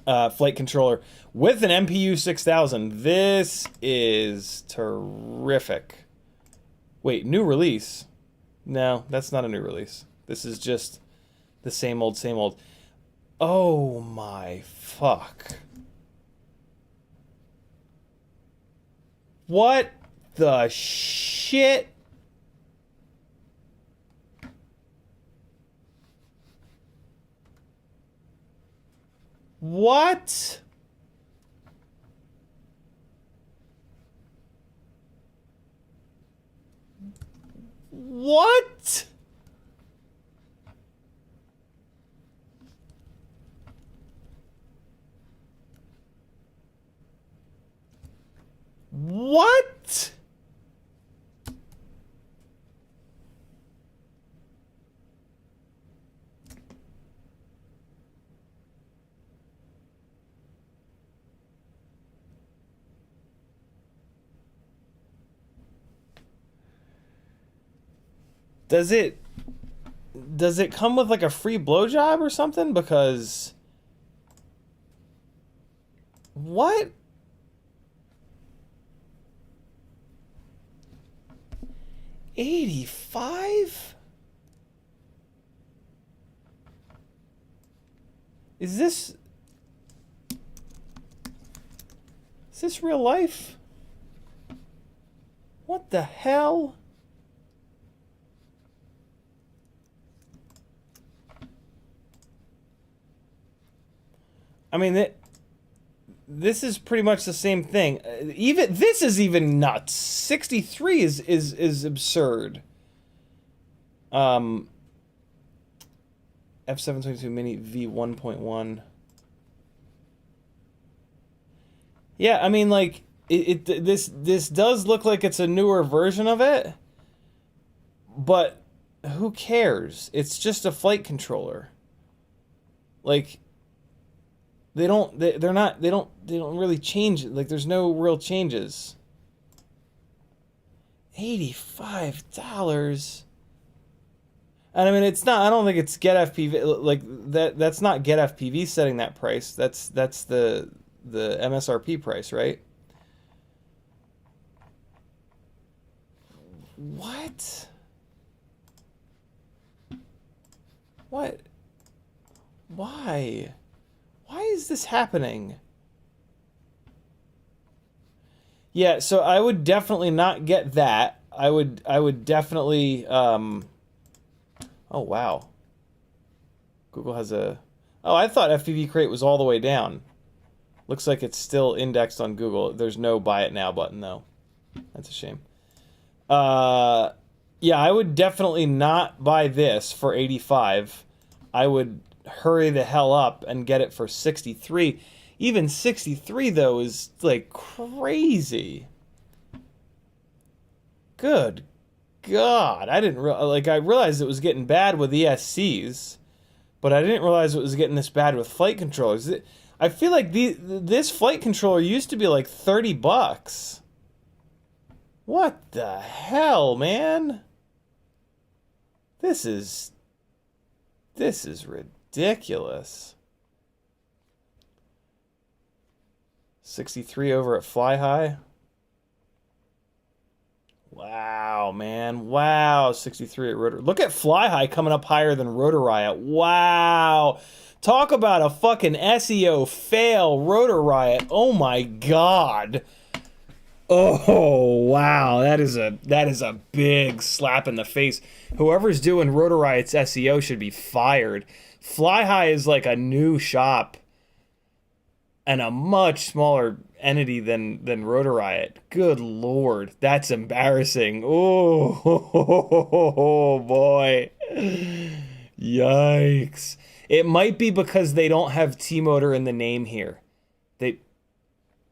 flight controller with an MPU 6000. This is terrific. Wait, new release? No, that's not a new release. This is just the same old, same old. Oh my fuck. What the shit? What? What? What? Does it come with like a free blowjob or something? Because what? $85? Is this real life? What the hell? I mean, this is pretty much the same thing. Even this is even nuts. 63 is absurd. F722 Mini V1.1. Yeah, I mean, like this does look like it's a newer version of it, but who cares? It's just a flight controller. Like, they don't really change it. Like, there's no real changes. $85. And I mean, it's not. I don't think it's GetFPV like that. That's not GetFPV setting that price. That's the MSRP price, right? What? What? Why? Why is this happening? Yeah, so I would definitely not get that. I would definitely oh wow. Google has a oh, I thought FPV Crate was all the way down. Looks like it's still indexed on Google. There's no buy it now button though. That's a shame. Yeah, I would definitely not buy this for 85. I would hurry the hell up and get it for 63. Even 63 though is like crazy. Good God, I didn't I realized it was getting bad with ESCs, but I didn't realize it was getting this bad with flight controllers. I feel like this flight controller used to be like 30 bucks. What the hell, man? This is ridiculous. 63 over at Fly High. Wow, man. Wow, 63 at Rotor. Look at Fly High coming up higher than Rotor Riot. Wow. Talk about a fucking SEO fail, Rotor Riot. Oh my God. Oh, wow. That is a big slap in the face. Whoever's doing Rotor Riot's SEO should be fired. Fly High is like a new shop and a much smaller entity than Rotor Riot. Good Lord, that's embarrassing. Oh, boy. Yikes. It might be because they don't have T-Motor in the name here.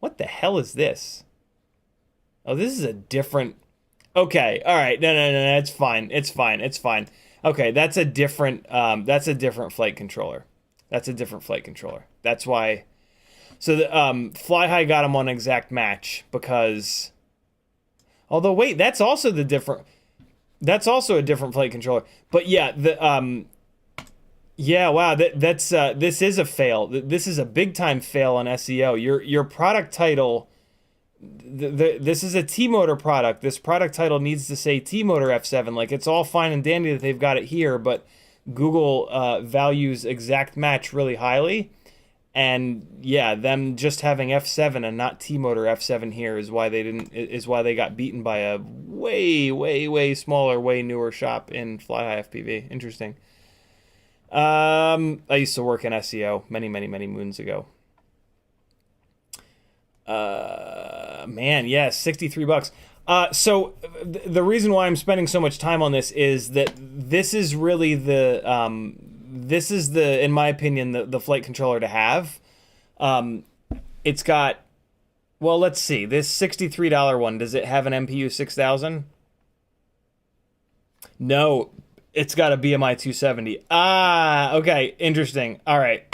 What the hell is this? Oh, this is a different... Okay, all right. No, it's fine. It's fine. Okay, that's a different flight controller. That's a different flight controller. That's why... So the Fly High got them on exact match because... Although, wait, that's also a different flight controller. But yeah, yeah, wow, this is a fail. This is a big-time fail on SEO. Your product title... This is a T-Motor product. This product title needs to say T-Motor F7. Like, it's all fine and dandy that they've got it here, but Google values exact match really highly. And yeah, them just having F7 and not T-Motor F7 here is why they got beaten by a way smaller, way newer shop in Fly High FPV. Interesting. I used to work in SEO many moons ago. Man, yeah, 63 bucks. So the reason why I'm spending so much time on this is that this is really in my opinion, the flight controller to have. It's got, well, let's see, this $63 one, does it have an MPU 6000? No, it's got a BMI 270. Ah, okay, interesting. All right.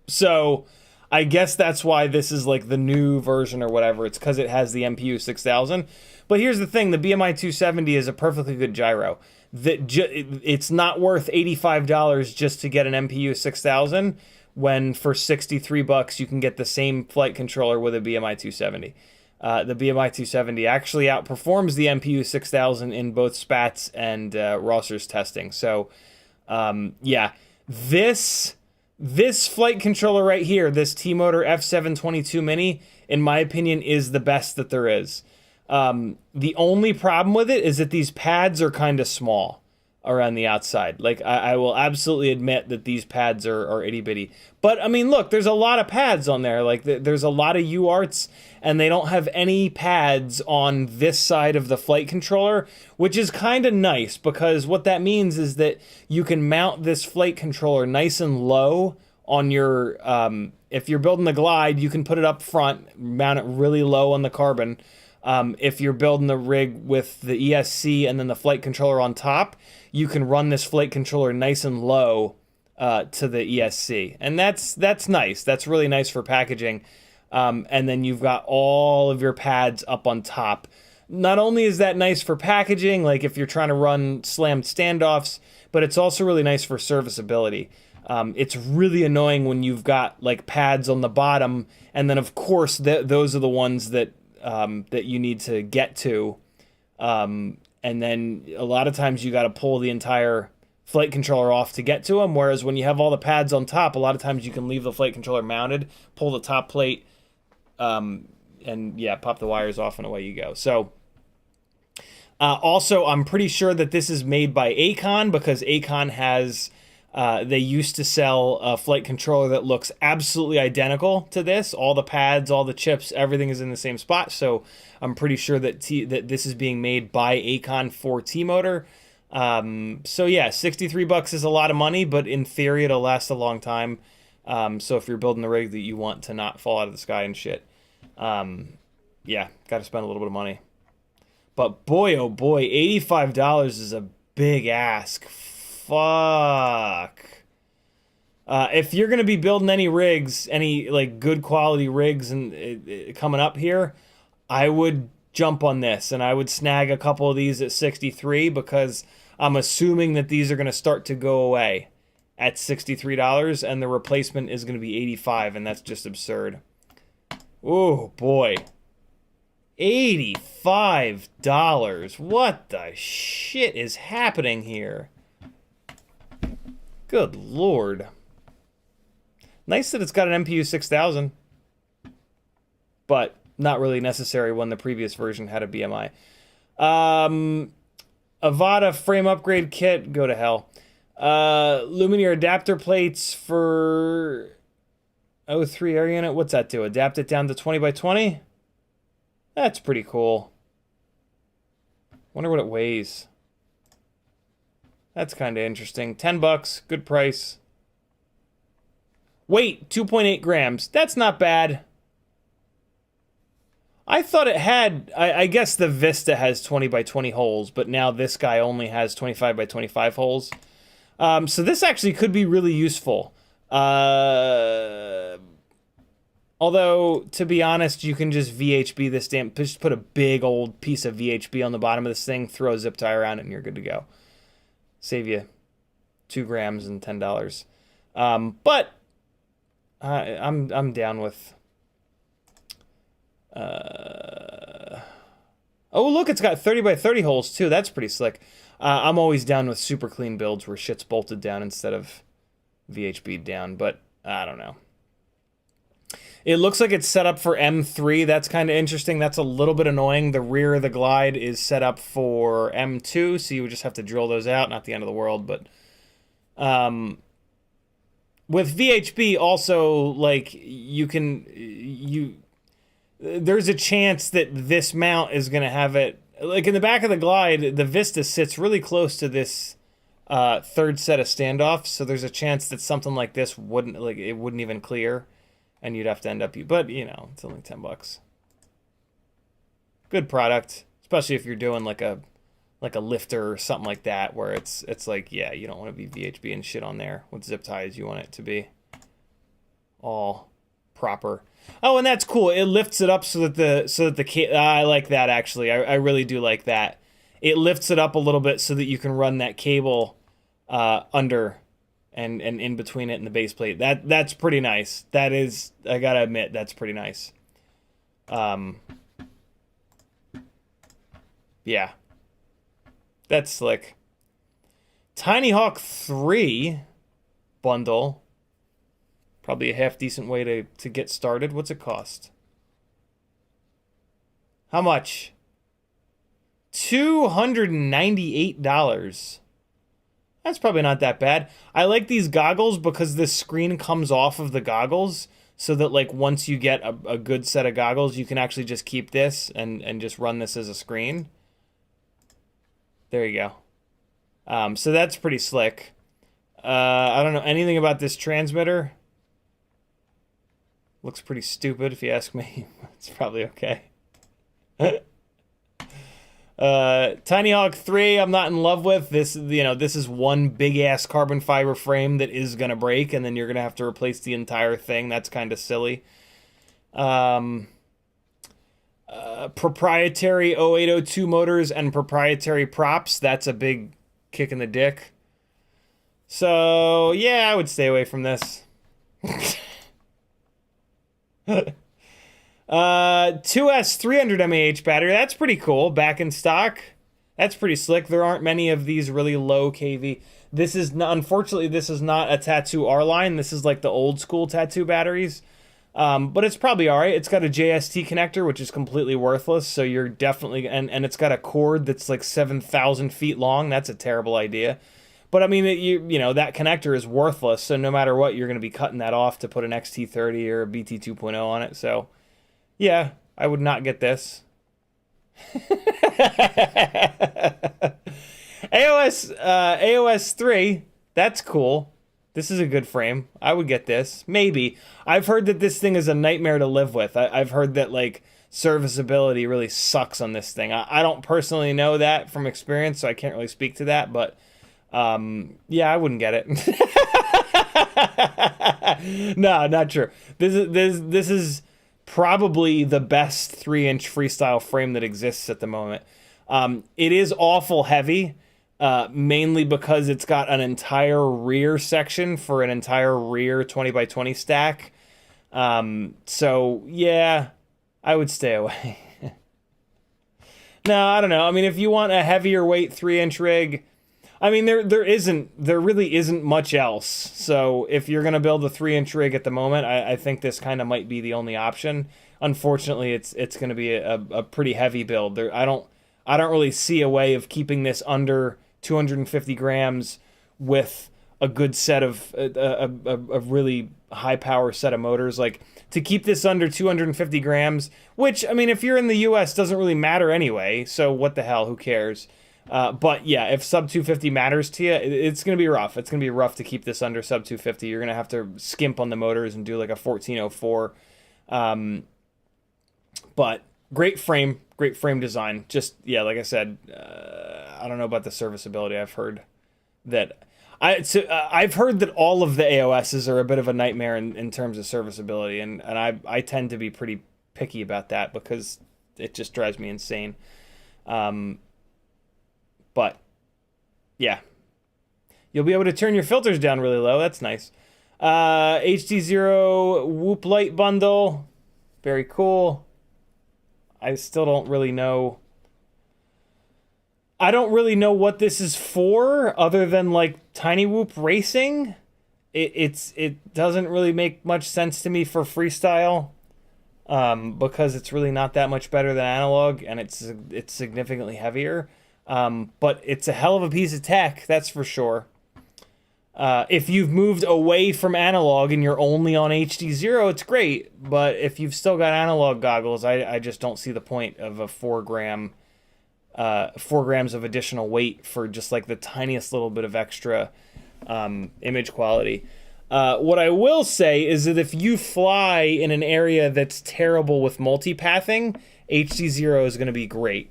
So I guess that's why this is like the new version or whatever. It's because it has the MPU 6000. But here's the thing. The BMI 270 is a perfectly good gyro. It's not worth $85 just to get an MPU 6000 when for 63 bucks you can get the same flight controller with a BMI 270. The BMI 270 actually outperforms the MPU 6000 in both Spats and Rosser's testing. So, yeah, this flight controller right here, this T-Motor F722 Mini, in my opinion, is the best that there is. The only problem with it is that these pads are kind of small around the outside. Like, I will absolutely admit that these pads are itty-bitty. But, I mean, look, there's a lot of pads on there. Like, there's a lot of UARTs, and they don't have any pads on this side of the flight controller, which is kind of nice, because what that means is that you can mount this flight controller nice and low on your... if you're building the Glide, you can put it up front, mount it really low on the carbon. If you're building the rig with the ESC and then the flight controller on top, you can run this flight controller nice and low to the ESC. And that's nice. That's really nice for packaging. And then you've got all of your pads up on top. not only is that nice for packaging, like if you're trying to run slammed standoffs, but it's also really nice for serviceability. It's really annoying when you've got like pads on the bottom, and then of course those are the ones that that you need to get to, and then a lot of times you got to pull the entire flight controller off to get to them. Whereas when you have all the pads on top, a lot of times you can leave the flight controller mounted, pull the top plate, and yeah, pop the wires off and away you go. So. Also, I'm pretty sure that this is made by Acon, because Acon has, they used to sell a flight controller that looks absolutely identical to this. All the pads, all the chips, everything is in the same spot. So I'm pretty sure that that this is being made by Acon for T-Motor. So yeah, $63 is a lot of money, but in theory it'll last a long time. So if you're building a rig that you want to not fall out of the sky and shit, yeah, got to spend a little bit of money. But boy, oh boy, $85 is a big ask. Fuck. If you're going to be building any rigs, any like good quality rigs and coming up here, I would jump on this, and I would snag a couple of these at 63, because I'm assuming that these are going to start to go away at $63, and the replacement is going to be 85, and that's just absurd. Oh boy. $85. What the shit is happening here? Good lord. Nice that it's got an MPU 6000, but not really necessary when the previous version had a BMI. Avada frame upgrade kit, go to hell. Lumineer adapter plates for O3 air unit. What's that do? Adapt it down to 20 by 20? That's pretty cool. Wonder what it weighs. That's kind of interesting. $10, good price. Weight, 2.8 grams. That's not bad. I thought it had, I guess the Vista has 20 by 20 holes, but now this guy only has 25 by 25 holes. So this actually could be really useful. Although, to be honest, you can just VHB this damn... Just put a big old piece of VHB on the bottom of this thing, throw a zip tie around it, and you're good to go. Save you 2 grams and $10. But I'm down with... Oh, look, it's got 30 by 30 holes, too. That's pretty slick. I'm always down with super clean builds where shit's bolted down instead of VHB'd down, but I don't know. It looks like it's set up for M3. That's kind of interesting. That's a little bit annoying. The rear of the glide is set up for M2, so you would just have to drill those out. Not the end of the world, but with VHB also, like, there's a chance that this mount is going to have it, like in the back of the glide, the Vista sits really close to this third set of standoffs, so there's a chance that something like this wouldn't even clear. And you'd have to end up, but you know, it's only $10. Good product, especially if you're doing like a lifter or something like that, where it's like, yeah, you don't want to be VHB and shit on there with zip ties. You want it to be all proper. Oh, and that's cool. It lifts it up so that the I like that actually. I really do like that. It lifts it up a little bit so that you can run that cable under. And in between it and the base plate. That's pretty nice. That is, I gotta admit, that's pretty nice. Yeah. That's slick. CineHawk 3 bundle. Probably a half decent way to get started. What's it cost? How much? $298. That's probably not that bad. I like these goggles because this screen comes off of the goggles, so that like once you get a good set of goggles, you can actually just keep this and just run this as a screen. There you go. So that's pretty slick. I don't know anything about this transmitter. Looks pretty stupid if you ask me. It's probably okay. CineHawk 3, I'm not in love with this. You know, this is one big ass carbon fiber frame that is gonna break, and then you're gonna have to replace the entire thing. That's kind of silly. proprietary 0802 motors and proprietary props. That's a big kick in the dick. So, yeah, I would stay away from this. 2S 300 mAh battery. That's pretty cool. Back in stock. That's pretty slick. There aren't many of these really low kV. This is not, unfortunately, this is not a Tattoo R line. This is like the old school Tattoo batteries. But it's probably all right. It's got a JST connector, which is completely worthless. So you're definitely, and it's got a cord that's like 7,000 feet long. That's a terrible idea. But I mean, you know, that connector is worthless. So no matter what, you're going to be cutting that off to put an XT30 or a BT 2.0 on it. So yeah, I would not get this. AOS 3, that's cool. This is a good frame. I would get this. Maybe. I've heard that this thing is a nightmare to live with. I've heard that, like, serviceability really sucks on this thing. I don't personally know that from experience, so I can't really speak to that, but yeah, I wouldn't get it. No, not true. This is probably the best 3-inch freestyle frame that exists at the moment. It is awful heavy. Mainly because it's got an entire rear section for an entire rear 20x20 stack. So yeah, I would stay away. No, I don't know. I mean, if you want a heavier weight 3-inch rig, I mean, there really isn't much else. So if you're gonna build a 3-inch rig at the moment, I think this kind of might be the only option. Unfortunately, it's gonna be a pretty heavy build. I don't really see a way of keeping this under 250 grams with a good set of a really high power set of motors. Like, to keep this under 250 grams, which, I mean, if you're in the US, doesn't really matter anyway, so what the hell, who cares? But yeah, if sub 250 matters to you, it's going to be rough. It's going to be rough to keep this under sub 250. You're going to have to skimp on the motors and do like a 1404. But great frame design. Just, yeah, like I said, I don't know about the serviceability. I've heard that all of the AOSs are a bit of a nightmare in terms of serviceability, and I tend to be pretty picky about that because it just drives me insane. But yeah, you'll be able to turn your filters down really low. That's nice. HD0 Whoop light bundle, very cool. I still don't really know. I don't really know what this is for, other than like Tiny Whoop racing. It doesn't really make much sense to me for freestyle, because it's really not that much better than analog, and it's significantly heavier. But it's a hell of a piece of tech, that's for sure. If you've moved away from analog and you're only on HD0, it's great. But if you've still got analog goggles, I just don't see the point of a 4 grams of additional weight for just like the tiniest little bit of extra image quality. What I will say is that if you fly in an area that's terrible with multipathing, HD0 is going to be great.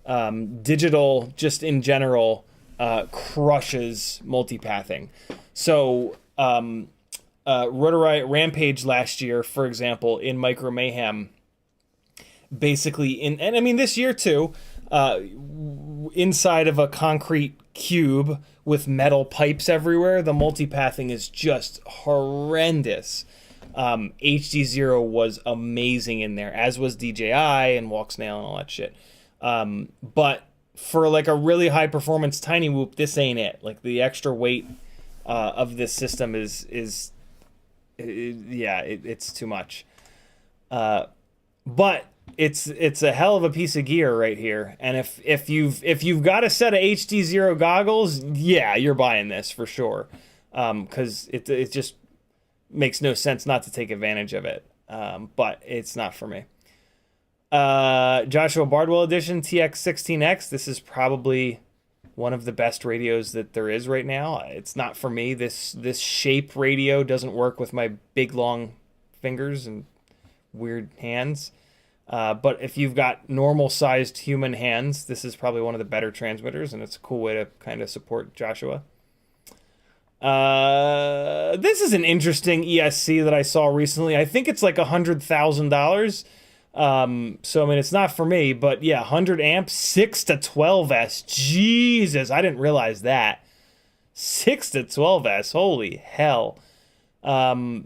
Digital, just in general, crushes multipathing. So, Rotor Riot Rampage last year, for example, in Micro Mayhem, basically, and I mean this year too, inside of a concrete cube with metal pipes everywhere, the multipathing is just horrendous. HD0 was amazing in there, as was DJI and Walk Snail and all that shit. But for like a really high performance Tiny Whoop, this ain't it. Like, the extra weight of this system is it's too much. But it's a hell of a piece of gear right here. And if you've got a set of HD0 goggles, yeah, you're buying this for sure. Because it just makes no sense not to take advantage of it. But it's not for me. Joshua Bardwell edition TX16X. This is probably one of the best radios that there is right now. It's not for me. This shape radio doesn't work with my big long fingers and weird hands. But if you've got normal sized human hands, this is probably one of the better transmitters, and it's a cool way to kind of support Joshua. This is an interesting ESC that I saw recently. I think it's like $100,000. So I mean, it's not for me, but yeah, 100 amps, 6 to 12S. Jesus, I didn't realize that. 6 to 12S, holy hell. Cinemania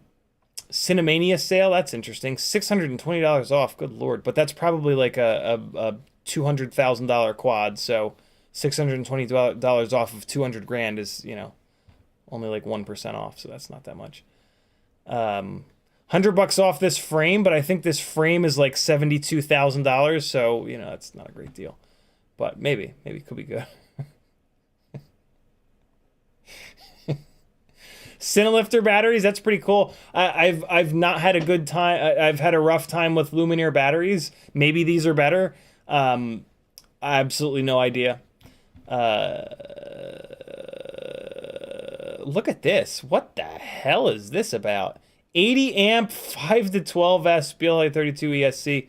sale, that's interesting. $620 off, good lord. But that's probably like a $200,000 quad, so $620 off of 200 grand is, you know, only like 1% off, so that's not that much. $100 off this frame, but I think this frame is like $72,000, so, you know, that's not a great deal. But maybe it could be good. Cinelifter batteries, that's pretty cool. I've not had a good time. I've had a rough time with Lumineer batteries. Maybe these are better. Absolutely no idea. Look at this. What the hell is this about? 80 amp 5 to 12S BLA32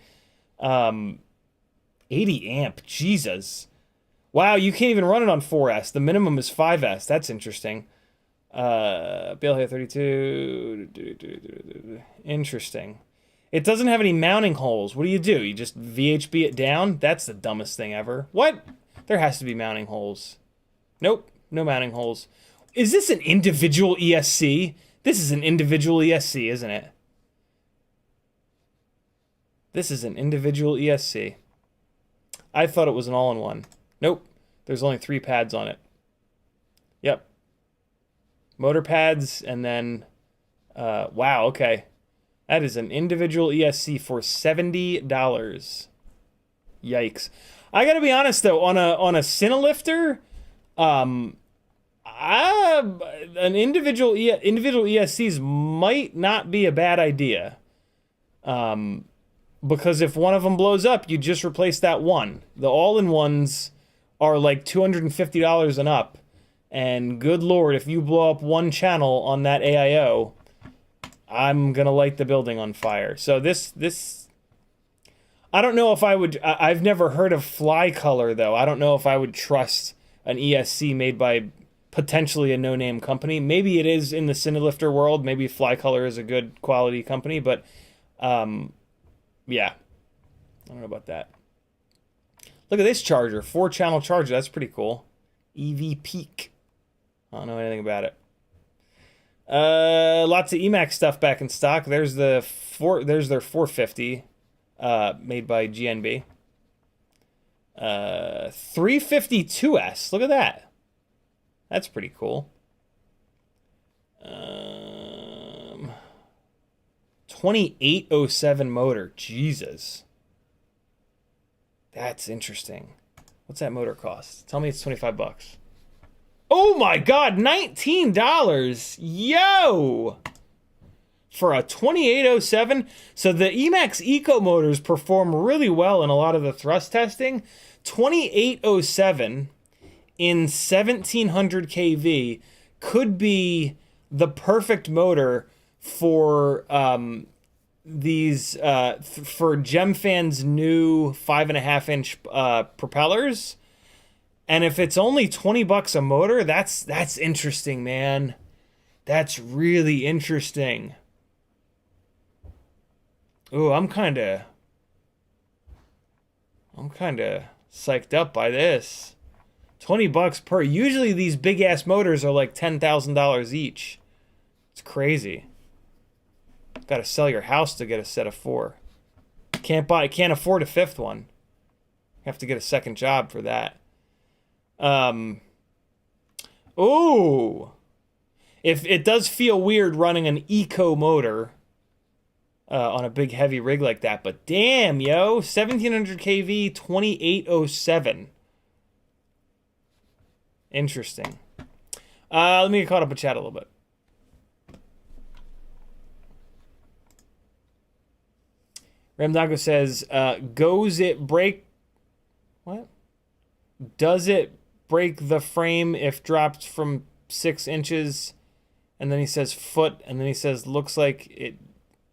ESC. 80 amp, Jesus. Wow, you can't even run it on 4S. The minimum is 5S. That's interesting. BLA32. Interesting. It doesn't have any mounting holes. What do? You just VHB it down? That's the dumbest thing ever. What? There has to be mounting holes. Nope, no mounting holes. Is this an individual ESC? This is an individual ESC, isn't it? This is an individual ESC. I thought it was an all-in-one. Nope, there's only 3 pads on it. Yep. Motor pads, and then, wow, okay. That is an individual ESC for $70. Yikes. I gotta be honest though, on a Cinelifter, an individual ESCs might not be a bad idea. Because if one of them blows up, you just replace that one. The all-in-ones are like $250 and up. And good lord, if you blow up one channel on that AIO, I'm gonna light the building on fire. So this, I don't know if I would. I've never heard of Fly Color though. I don't know if I would trust an ESC made by potentially a no-name company. Maybe it is in the Cinelifter world. Maybe Fly Color is a good quality company, but yeah, I don't know about that. Look at this charger, 4-channel charger. That's pretty cool. EV Peak. I don't know anything about it. Lots of Emax stuff back in stock. There's their 450, made by GNB. 352S. Look at that. That's pretty cool. 2807 motor. Jesus. That's interesting. What's that motor cost? Tell me it's 25 bucks. Oh my god, $19. Yo! For a 2807. So the Emax Eco motors perform really well in a lot of the thrust testing. 2807 in 1700 kV could be the perfect motor for these for GemFan's new 5.5-inch propellers. And if it's only 20 bucks a motor, that's interesting, man. That's really interesting. Ooh, I'm kind of psyched up by this. 20 bucks per. Usually these big ass motors are like $10,000 each. It's crazy. Got to sell your house to get a set of 4. Can't afford a 5th one. You have to get a second job for that. Ooh. If it does feel weird running an eco motor on a big heavy rig like that, but damn, yo, 1700 kV 2807. Interesting. Let me get caught up with chat a little bit. Ramdago says, goes it break... What? Does it break the frame if dropped from 6 inches? And then he says foot, and then he says looks like it...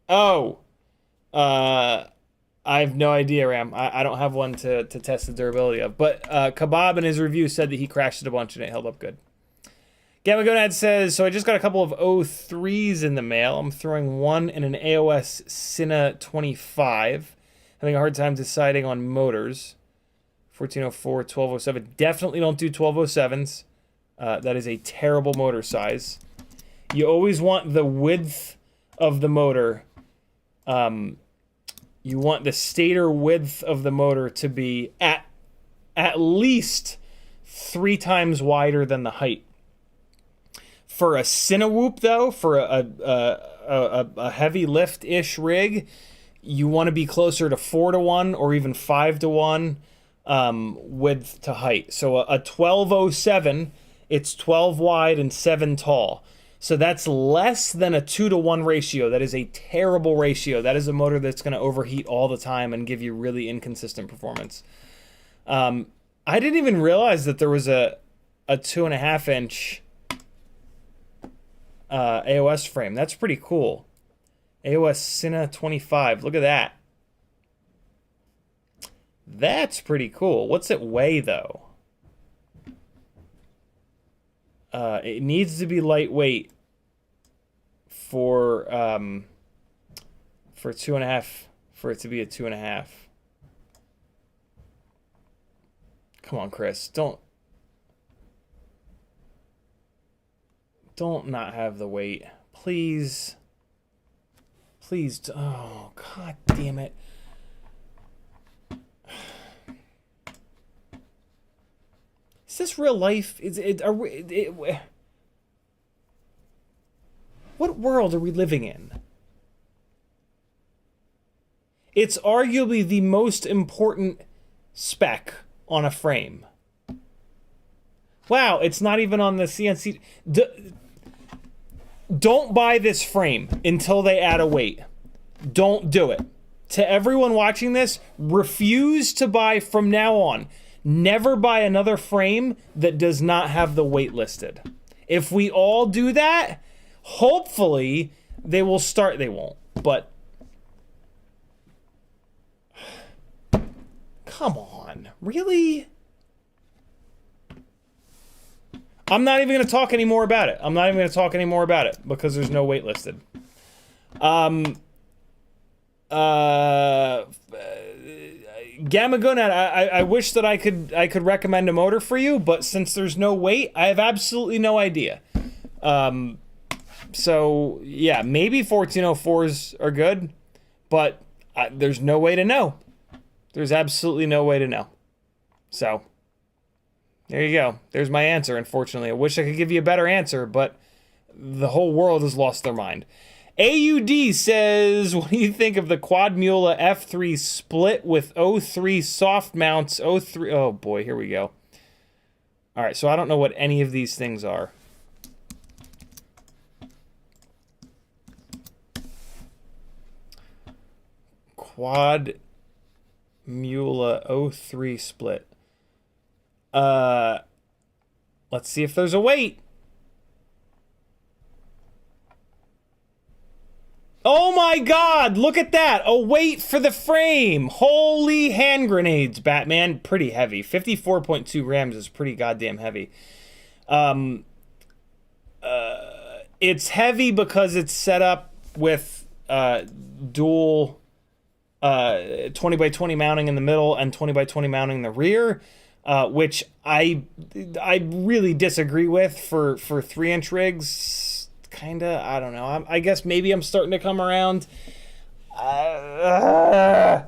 Oh! I have no idea, Ram. I don't have one to test the durability of. But Kebab in his review said that he crashed it a bunch and it held up good. Gamma Gonad says, so I just got a couple of 03s in the mail. I'm throwing one in an AOS Cine25. having a hard time deciding on motors. 1404, 1207. Definitely don't do 1207s. That is a terrible motor size. You always want the width of the motor. You want the stator width of the motor to be at least 3 times wider than the height. For a Cinewhoop, though, for a heavy lift-ish rig, you want to be closer to 4-to-1 or even 5-to-1 width to height. So a 1207, it's 12 wide and 7 tall. So that's less than a 2-to-1 ratio. That is a terrible ratio. That is a motor that's going to overheat all the time and give you really inconsistent performance. I didn't even realize that there was a 2.5-inch AOS frame. That's pretty cool. AOS Cine25. Look at that. That's pretty cool. What's it weigh, though? It needs to be lightweight for 2.5, for it to be a 2.5. Come on, Chris. Don't not have the weight. Please. Please. Oh, god damn it. Is this real life? What world are we living in? It's arguably the most important spec on a frame. Wow, it's not even on the CNC. Don't buy this frame until they add a weight. Don't do it. To everyone watching this, refuse to buy from now on. Never buy another frame that does not have the weight listed. If we all do that, hopefully they will start. They won't, but come on, really? I'm not even going to talk any more about it. I'm not even going to talk any more about it because there's no weight listed. Gamma Gonad, I wish that I could recommend a motor for you, but since there's no weight, I have absolutely no idea. So yeah, maybe 1404s are good, but there's no way to know. There's absolutely no way to know. So there you go. There's my answer, unfortunately. I wish I could give you a better answer, but the whole world has lost their mind. AUD says, what do you think of the Qaudmula F3 Split with 03 soft mounts? 03, oh boy, here we go. All right, so I don't know what any of these things are. Qaudmula 03 Split. Let's see if there's a weight. Oh my god, look at that. A weight for the frame. Holy hand grenades, Batman. Pretty heavy. 54.2 grams is pretty goddamn heavy. It's heavy because it's set up with dual 20 by 20 mounting in the middle and 20 by 20 mounting in the rear, which I really disagree with for 3-inch rigs. Kinda, I don't know. I guess maybe I'm starting to come around. I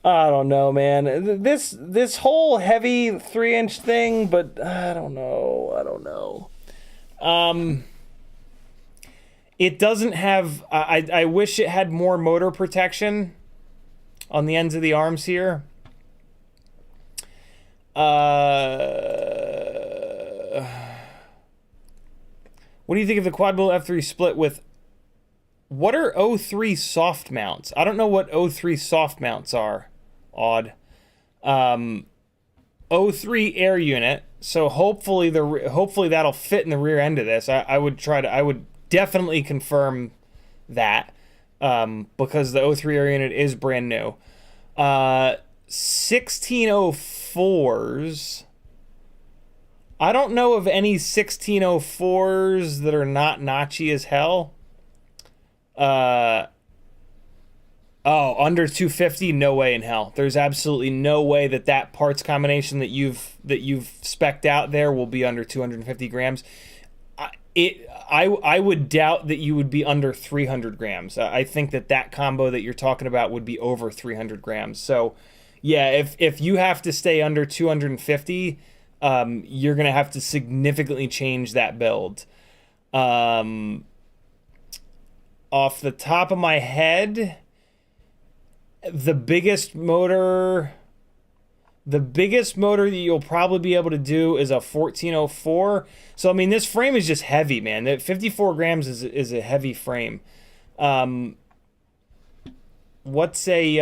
don't know, man. This whole heavy 3-inch thing, but I don't know. It doesn't have. I wish it had more motor protection on the ends of the arms here. What do you think of the Qaudmula F3 Split with... What are 03 soft mounts? I don't know what 03 soft mounts are. Odd. 03 air unit. So hopefully that'll fit in the rear end of this. I would definitely confirm that. Because the 03 air unit is brand new. 1604s... I don't know of any 1604s that are not notchy as hell. Oh, under 250? No way in hell. There's absolutely no way that that parts combination that you've spec'd out there will be under 250 grams. I would doubt that you would be under 300 grams. I think that combo that you're talking about would be over 300 grams. So, yeah, if you have to stay under 250, you're gonna have to significantly change that build. Off the top of my head, the biggest motor that you'll probably be able to do is a 1404. So I mean, this frame is just heavy, man. That 54 grams is a heavy frame. What's a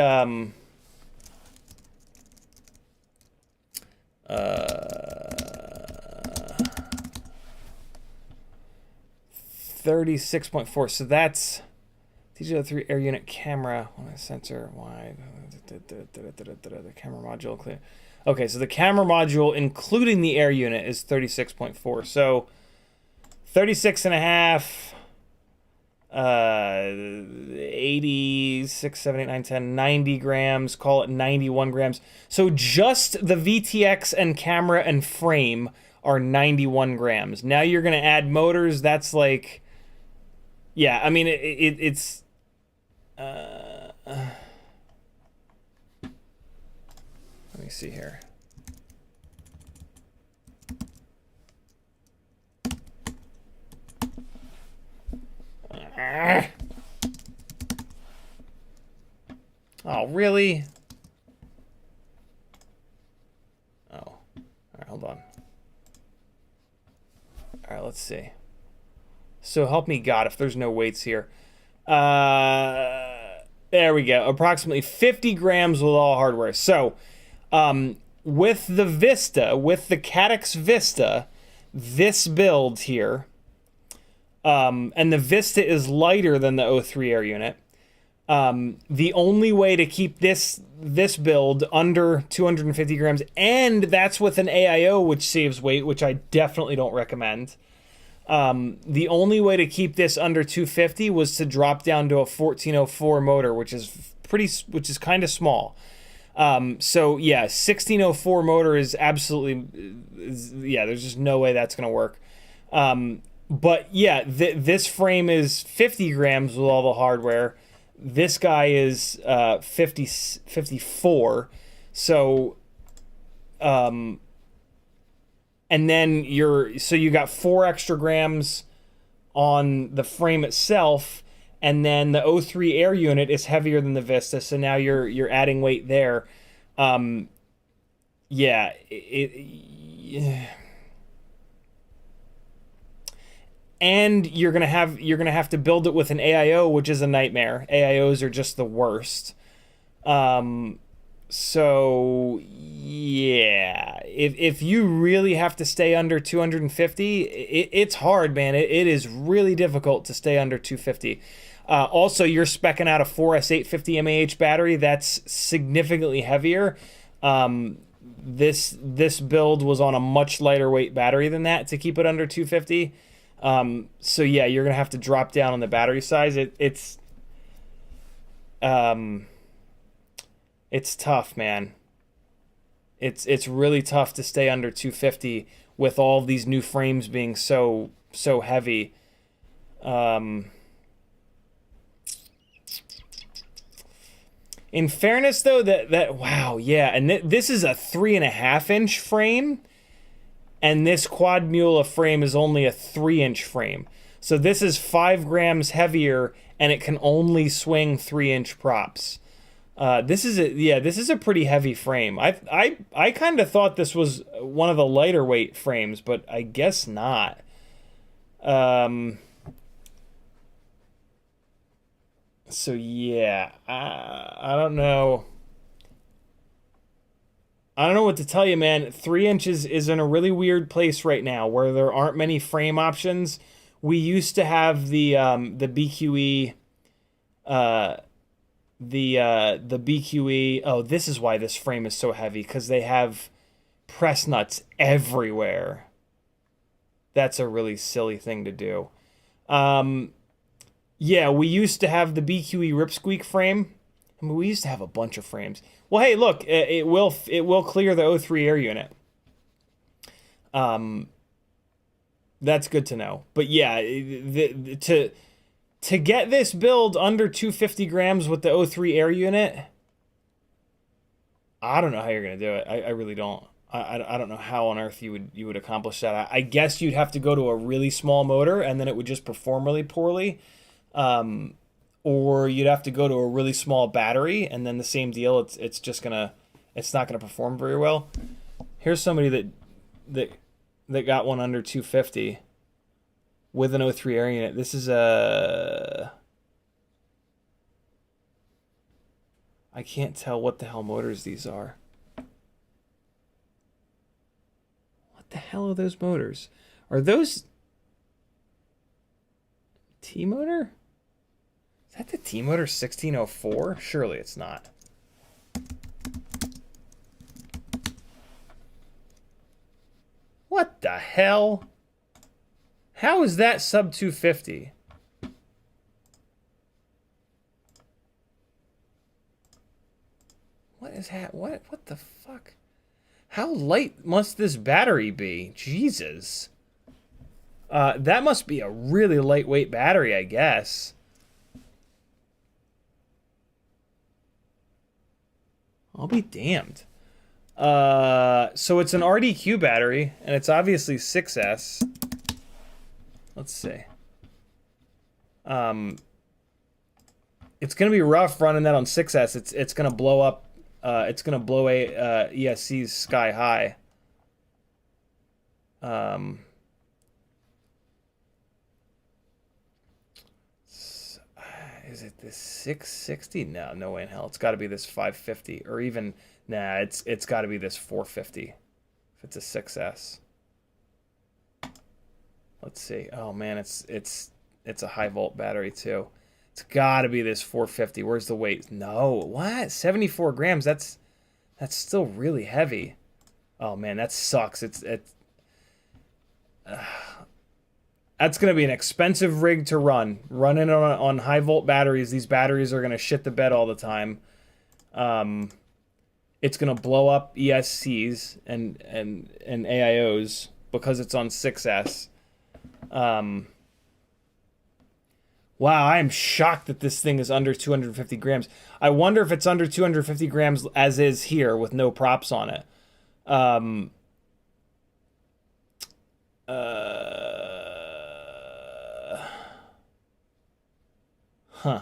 36.4? So that's Dshot air unit camera sensor wide. The camera module clear. Okay, so the camera module including the air unit is 36.4. So 36 and a half, 80, 6, 7, 8, 9, 10, 90 grams, call it 91 grams. So just the VTX and camera and frame are 91 grams. Now you're going to add motors. That's like, yeah, I mean, it's let me see here. Oh, really? Oh. All right, hold on. All right, let's see. So help me God if there's no weights here. There we go. Approximately 50 grams with all hardware. So, with the Vista, with the Caddx Vista, this build here, and the Vista is lighter than the O3 air unit. The only way to keep this build under 250 grams, and that's with an AIO, which saves weight, which I definitely don't recommend. The only way to keep this under 250 was to drop down to a 1404 motor, which is kind of small. So yeah, 1604 motor is absolutely, yeah, there's just no way that's going to work. But yeah, this frame is 50 grams with all the hardware. This guy is 54. So, and then you got 4 extra grams on the frame itself, and then the O3 air unit is heavier than the Vista, so now you're adding weight there. Yeah, and you're gonna have to build it with an AIO, which is a nightmare. AIOs are just the worst. So yeah, if you really have to stay under 250, it's hard, man. It is really difficult to stay under 250. Also, you're speccing out a 4S850 mAh battery that's significantly heavier. This build was on a much lighter weight battery than that to keep it under 250. So yeah, you're gonna have to drop down on the battery size. It's tough, man. It's really tough to stay under 250 with all these new frames being so heavy. In fairness, though, that wow, yeah, and this is a 3.5-inch frame, and this Qaudmula frame is only a 3-inch frame. So this is 5 grams heavier, and it can only swing 3-inch props. This is a pretty heavy frame. I kind of thought this was one of the lighter weight frames, but I guess not. So yeah, I don't know. I don't know what to tell you, man. 3 inches is in a really weird place right now where there aren't many frame options. We used to have the BQE, the BQE. Oh, this is why this frame is so heavy, because they have press nuts everywhere. That's a really silly thing to do. Yeah, we used to have the BQE Ripsqueak frame, I mean, we used to have a bunch of frames. Well, hey, look, it will clear the O3 air unit. That's good to know. But yeah, to get this build under 250 grams with the O3 air unit, I don't know how you're gonna do it. I really don't. I don't know how on earth you would accomplish that. I guess you'd have to go to a really small motor and then it would just perform really poorly. Or you'd have to go to a really small battery and then the same deal. It's not gonna perform very well. Here's somebody that got one under 250 with an O3 air unit. This is a... I can't tell what the hell motors these are. What the hell are those motors? Are those T-motor? Is that the T-motor 1604? Surely it's not. What the hell? How is that sub 250? What is that? What the fuck? How light must this battery be? Jesus. That must be a really lightweight battery, I guess. I'll be damned. So it's an RDQ battery, and it's obviously 6S. Let's see. It's gonna be rough running that on 6S. It's gonna blow up. It's gonna blow ESC's sky high. Is it this 660? No way in hell. It's got to be this 550, or even nah. It's got to be this 450. If it's a 6S. Let's see. Oh man, it's a high volt battery too. It's got to be this 450. Where's the weight? No, what? 74 grams. That's still really heavy. Oh man, that sucks. That's going to be an expensive rig to run. Running on high volt batteries, these batteries are going to shit the bed all the time. It's going to blow up ESCs and AIOs because it's on 6S. Wow, I am shocked that this thing is under 250 grams. I wonder if it's under 250 grams as is here with no props on it. Huh.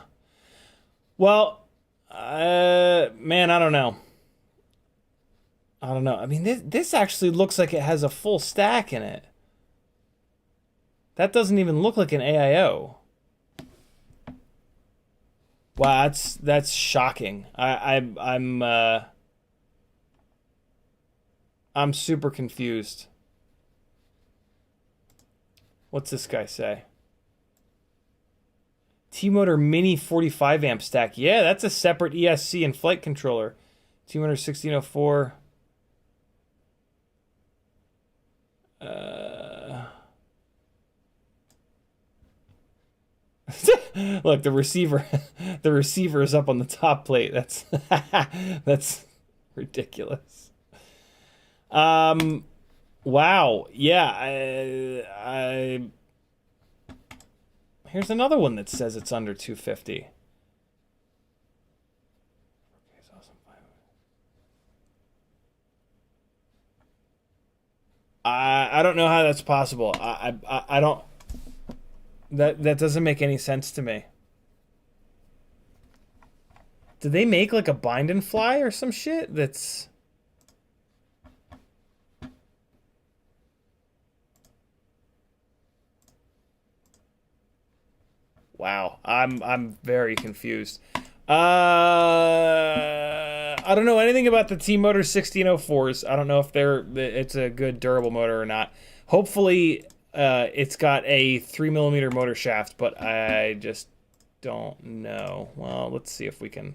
Well, man, I don't know. I mean, this actually looks like it has a full stack in it. That doesn't even look like an AIO. Wow, that's shocking. I'm super confused. What's this guy say? T-Motor Mini 45 amp stack. Yeah, that's a separate ESC and flight controller. T-Motor 1604. Look, the receiver is up on the top plate. That's that's ridiculous. Wow. Yeah, here's another one that says it's under 250. I don't know how that's possible. I don't. That doesn't make any sense to me. Do they make like a bind and fly or some shit that's... Wow, I'm very confused. I don't know anything about the T-Motor 1604s. I don't know if it's a good durable motor or not. Hopefully, it's got a 3mm motor shaft, but I just don't know. Well, let's see if I can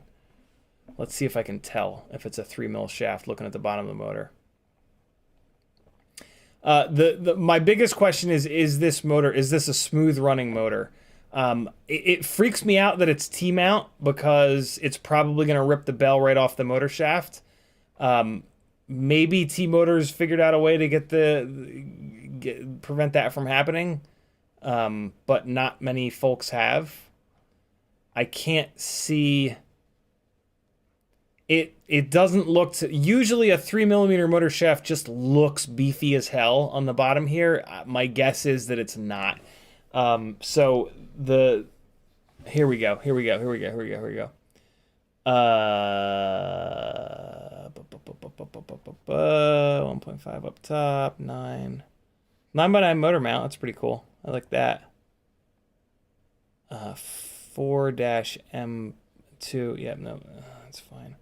tell if it's a 3mm shaft looking at the bottom of the motor. My biggest question is this a smooth running motor? It freaks me out that it's T-mount because it's probably going to rip the bell right off the motor shaft. Maybe T-Motors figured out a way to prevent that from happening, but not many folks have. I can't see... It doesn't look... Usually a 3mm motor shaft just looks beefy as hell on the bottom here. My guess is that it's not. So the... Here we go. 1.5 up top, 9. 9x9 motor mount, that's pretty cool. I like that. 4-M2, yeah, no, that's fine.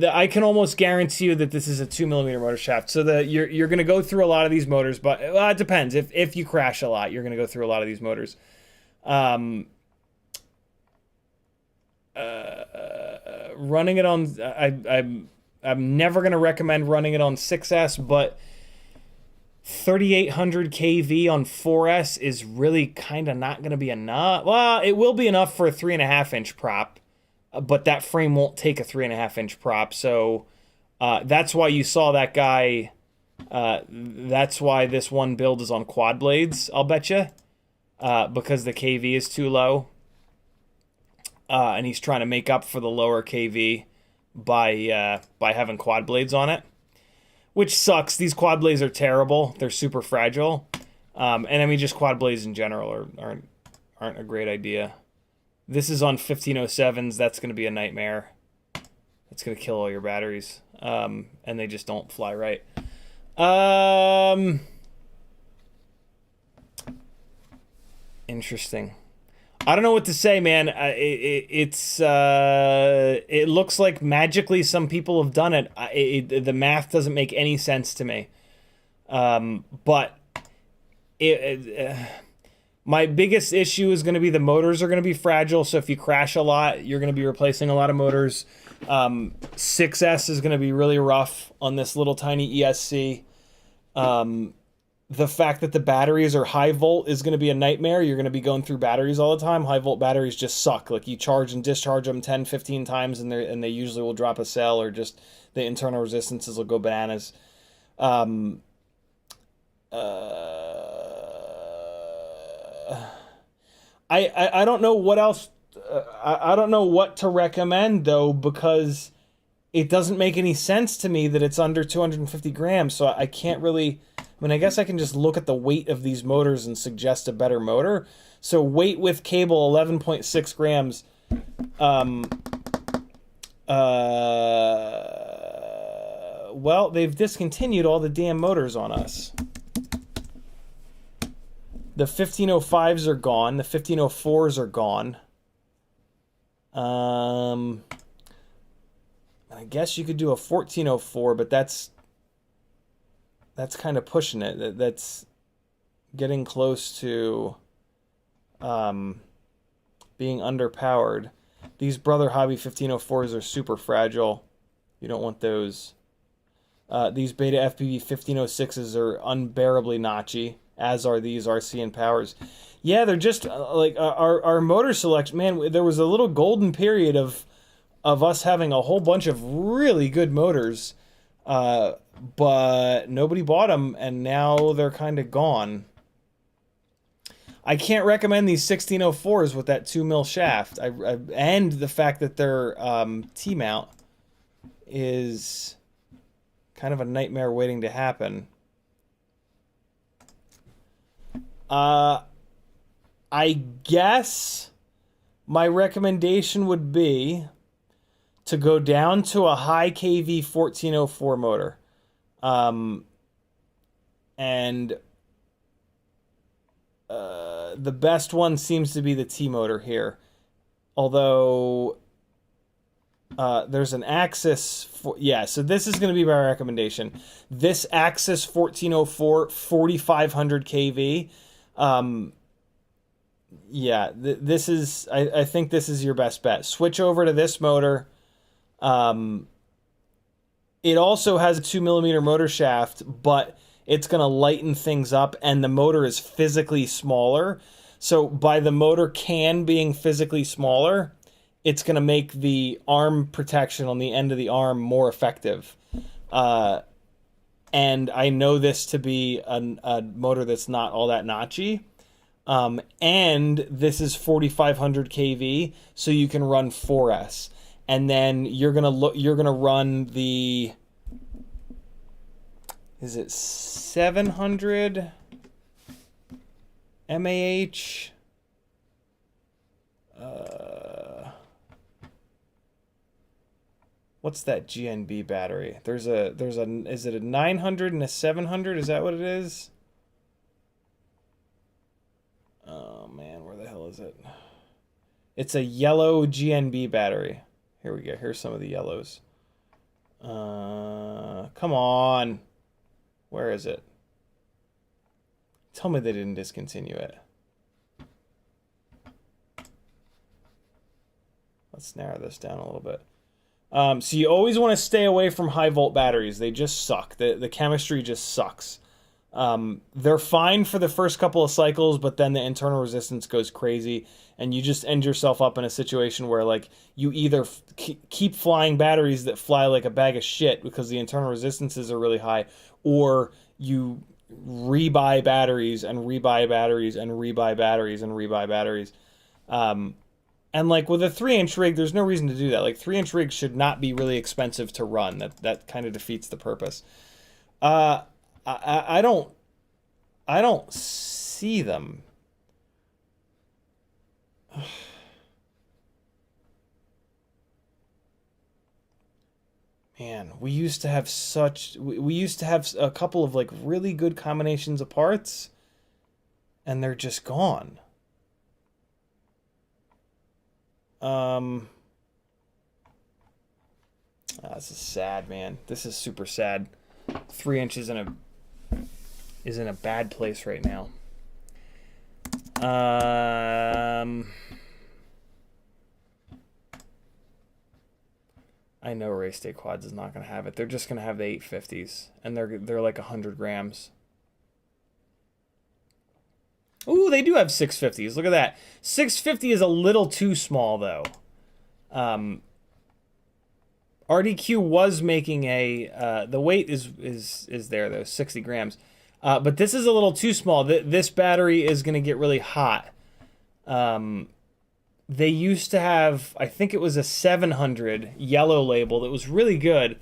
I can almost guarantee you that this is a 2mm motor shaft. So you're going to go through a lot of these motors, but it depends. If you crash a lot, you're going to go through a lot of these motors. Running it on, I'm never going to recommend running it on 6S, but 3800 kV on 4S is really kind of not going to be enough. Well, it will be enough for a 3.5-inch prop, but that frame won't take a 3.5-inch prop. So that's why you saw that guy. That's why this one build is on quad blades, I'll bet you, because the kV is too low. And he's trying to make up for the lower kV by having quad blades on it, which sucks. These quad blades are terrible. They're super fragile, and I mean just quad blades in general aren't a great idea. This is on 1507s. That's going to be a nightmare. It's going to kill all your batteries, and they just don't fly right. Interesting. I don't know what to say, man. It looks like magically some people have done it. The math doesn't make any sense to me. But my biggest issue is going to be the motors are going to be fragile. So if you crash a lot, you're going to be replacing a lot of motors. 6S is going to be really rough on this little tiny ESC. The fact that the batteries are high volt is going to be a nightmare. You're going to be going through batteries all the time. High volt batteries just suck. Like you charge and discharge them 10, 15 times and they usually will drop a cell, or just the internal resistances will go bananas. I don't know what else. I don't know what to recommend though, because it doesn't make any sense to me that it's under 250 grams. So I can't really... I mean, I guess I can just look at the weight of these motors and suggest a better motor. So weight with cable, 11.6 grams. Well, they've discontinued all the damn motors on us. The 1505s are gone. The 1504s are gone. I guess you could do a 1404, but that's kind of pushing it. That's getting close to being underpowered. These Brother Hobby 1504s are super fragile. You don't want those. These BetaFPV 1506s are unbearably notchy, as are these RC and Powers. Yeah, they're just like our motor selection. Man, there was a little golden period of us having a whole bunch of really good motors. But nobody bought them, and now they're kind of gone. I can't recommend these 1604s with that 2mm shaft. And the fact that they're T-mount is kind of a nightmare waiting to happen. I guess my recommendation would be to go down to a high kV 1404 motor. The best one seems to be the T motor here. Although there's an Axis for, yeah, so this is going to be my recommendation. This Axis 1404 4500 kV. Yeah, this is I think this is your best bet. Switch over to this motor. It also has a 2mm motor shaft, but it's going to lighten things up, and the motor is physically smaller. So by the motor can being physically smaller, it's going to make the arm protection on the end of the arm more effective. And I know this to be a motor that's not all that notchy. And this is 4500 kV, so you can run 4S. And then you're gonna run the, is it 700 mAh? What's that GNB battery? Is it a 900 and a 700? Is that what it is? Oh man, where the hell is it? It's a yellow GNB battery. Here we go. Here's some of the yellows. Come on. Where is it? Tell me they didn't discontinue it. Let's narrow this down a little bit. So you always want to stay away from high volt batteries. They just suck. The chemistry just sucks. They're fine for the first couple of cycles, but then the internal resistance goes crazy, and you just end yourself up in a situation where, like, you either keep flying batteries that fly like a bag of shit because the internal resistances are really high, or you rebuy batteries and rebuy batteries and rebuy batteries and rebuy batteries. And like with a 3-inch rig, there's no reason to do that. Like 3-inch rigs should not be really expensive to run. That kind of defeats the purpose. I don't see them. Man, we used to have a couple of like really good combinations of parts, and they're just gone. This is sad, man. This is super sad. 3-inch is in a bad place right now. I know Race Day Quads is not going to have it. They're just going to have the 850s, and they're like 100 grams. Ooh, they do have 650s. Look at that. 650 is a little too small, though. RDQ was making a... the weight is there, though, 60 grams. But this is a little too small. This battery is going to get really hot. They used to have, I think it was a 700 yellow label that was really good.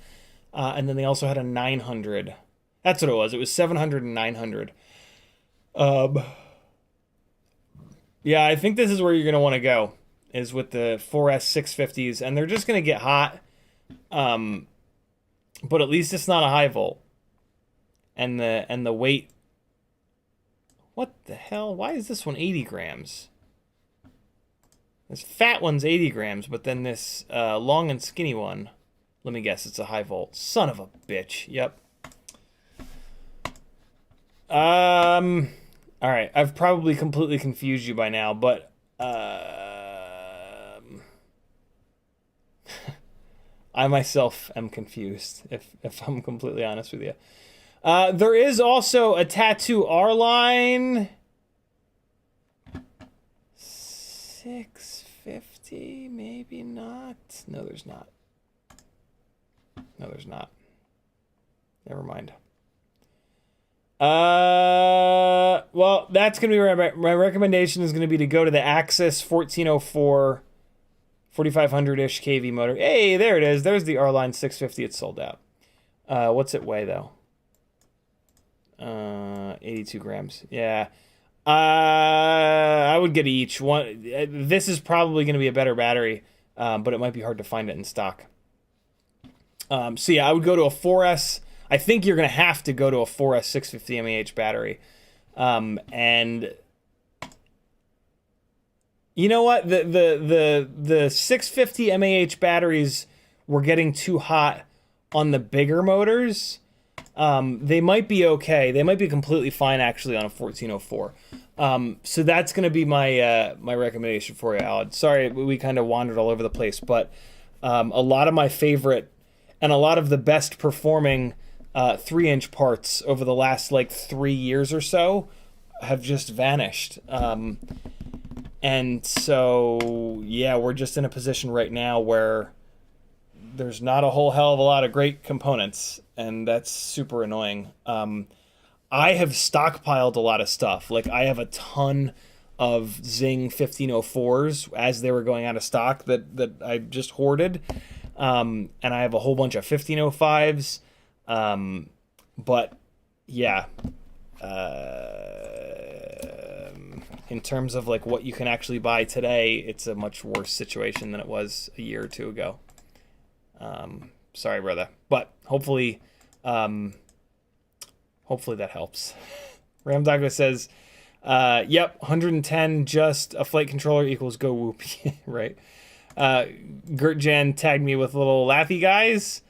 And then they also had a 900. That's what it was. It was 700 and 900. Yeah, I think this is where you're going to want to go, is with the 4S 650s. And they're just going to get hot. But at least it's not a high volt. And the weight... What the hell? Why is this one 80 grams? This fat one's 80 grams, but then this long and skinny one, let me guess, it's a high volt. Son of a bitch. Yep. All right, I've probably completely confused you by now, but I myself am confused, if I'm completely honest with you. There is also a Tattoo R-Line 650, maybe not. No, there's not. No, there's not. Never mind. Well, that's going to be my recommendation is going to be to go to the Axis 1404 4500-ish kV motor. Hey, there it is. There's the R-Line 650. It's sold out. What's it weigh, though? 82 grams. Yeah. I would get each one. This is probably going to be a better battery, but it might be hard to find it in stock. So yeah, I would go to a 4S. I think you're going to have to go to a 4S 650 mAh battery. And you know what? The 650 mAh batteries were getting too hot on the bigger motors. They might be okay. They might be completely fine, actually, on a 1404. So that's going to be my my recommendation for you, Alad. Sorry, we kind of wandered all over the place, but a lot of my favorite and a lot of the best performing 3-inch parts over the last, like, 3 years or so have just vanished. And so, yeah, we're just in a position right now where there's not a whole hell of a lot of great components, and that's super annoying. I have stockpiled a lot of stuff. Like, I have a ton of Zing 1504s as they were going out of stock that I just hoarded. And I have a whole bunch of 1505s. But, yeah. In terms of, like, what you can actually buy today, it's a much worse situation than it was a year or two ago. Sorry, brother. But hopefully that helps. Ramdoggo says, yep, 110, just a flight controller equals go whoop. Right. Gert Jan tagged me with little laughy guys.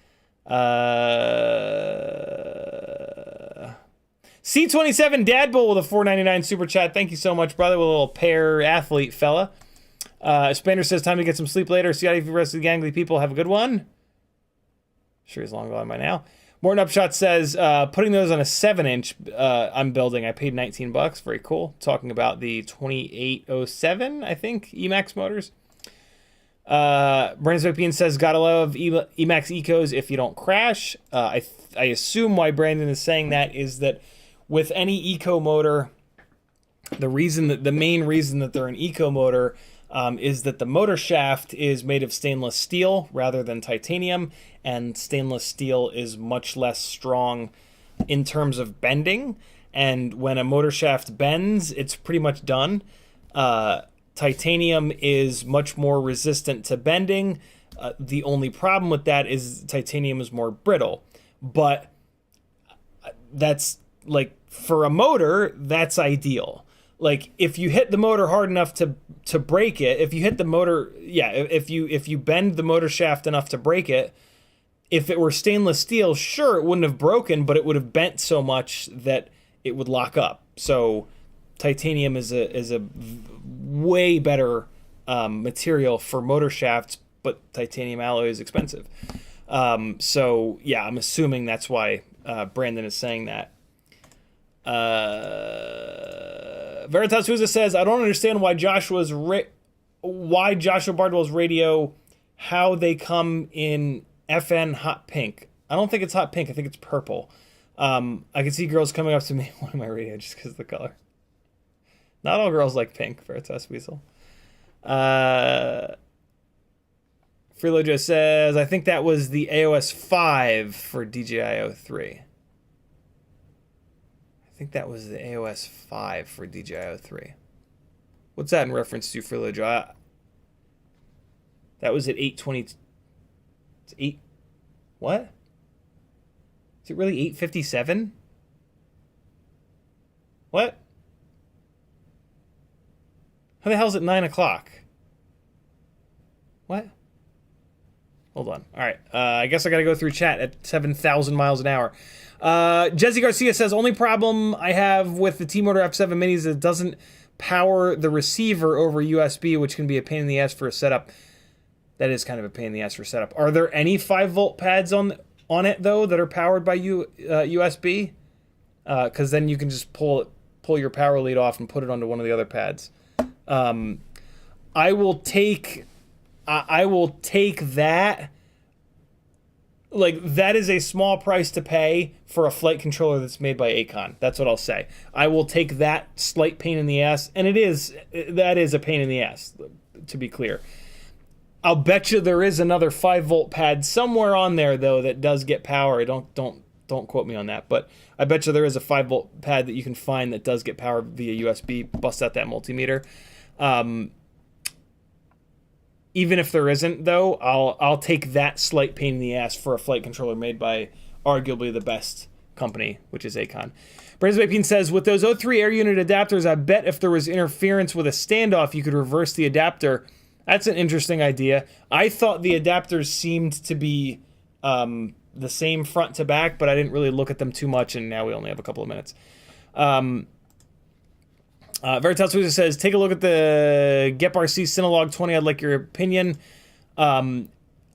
C27 Dad Bull with a $4.99 super chat. Thank you so much, brother, with a little pair athlete fella. Spander says, time to get some sleep later. CiottiFPV, the rest of the gangly people, have a good one. Sure, he's long gone by now. Morton Upshot says, putting those on a 7-inch I'm building. I paid $19. Very cool. Talking about the 2807, I think, Emax motors. Brandon Bean says, gotta love Emax Ecos if you don't crash. I assume why Brandon is saying that is that with any eco motor, the main reason that they're an eco motor is that the motor shaft is made of stainless steel rather than titanium, and stainless steel is much less strong in terms of bending, and when a motor shaft bends, it's pretty much done. Titanium is much more resistant to bending. The only problem with that is titanium is more brittle, but that's, like, for a motor, that's ideal. Like, if you hit the motor hard enough to break it, if you hit the motor, yeah, if you bend the motor shaft enough to break it, if it were stainless steel, sure, it wouldn't have broken, but it would have bent so much that it would lock up. So titanium is a way better material for motor shafts, but titanium alloy is expensive. So yeah, I'm assuming that's why Brandon is saying that. Veritas Souza says, I don't understand why Joshua Bardwell's radio, how they come in FN hot pink. I don't think it's hot pink. I think it's purple. I can see girls coming up to me on my radio just because of the color. Not all girls like pink, Veritas Weasel. Freelojo says, I think that was the AOS 5 for DJI 03. I think that was the AOS 5 for DJI 03. What's that in reference to, Freelojo? That was at 820. It's 8. What? Is it really 857? What? How the hell is it 9 o'clock? What? Hold on. All right. I guess I got to go through chat at 7,000 miles an hour. Jesse Garcia says, only problem I have with the T-Motor F7 Minis is it doesn't power the receiver over USB, which can be a pain in the ass for a setup. That is kind of a pain in the ass for setup. Are there any 5-volt pads on it, though, that are powered by USB? Because then you can just pull your power lead off and put it onto one of the other pads. I will take that. Like, that is a small price to pay for a flight controller that's made by Acon. That's what I'll say. I will take that slight pain in the ass, and that is a pain in the ass, to be clear. I'll bet you there is another 5-volt pad somewhere on there, though, that does get power. Don't quote me on that, but I bet you there is a 5-volt pad that you can find that does get power via USB. Bust out that multimeter. Even if there isn't, though, I'll take that slight pain in the ass for a flight controller made by arguably the best company, which is Acon. Brazen says, with those O3 air unit adapters, I bet if there was interference with a standoff, you could reverse the adapter. That's an interesting idea. I thought the adapters seemed to be the same front to back, but I didn't really look at them too much, and now we only have a couple of minutes. Veritas Wizard says, take a look at the GEPrc Cinelog 20. I'd like your opinion. I've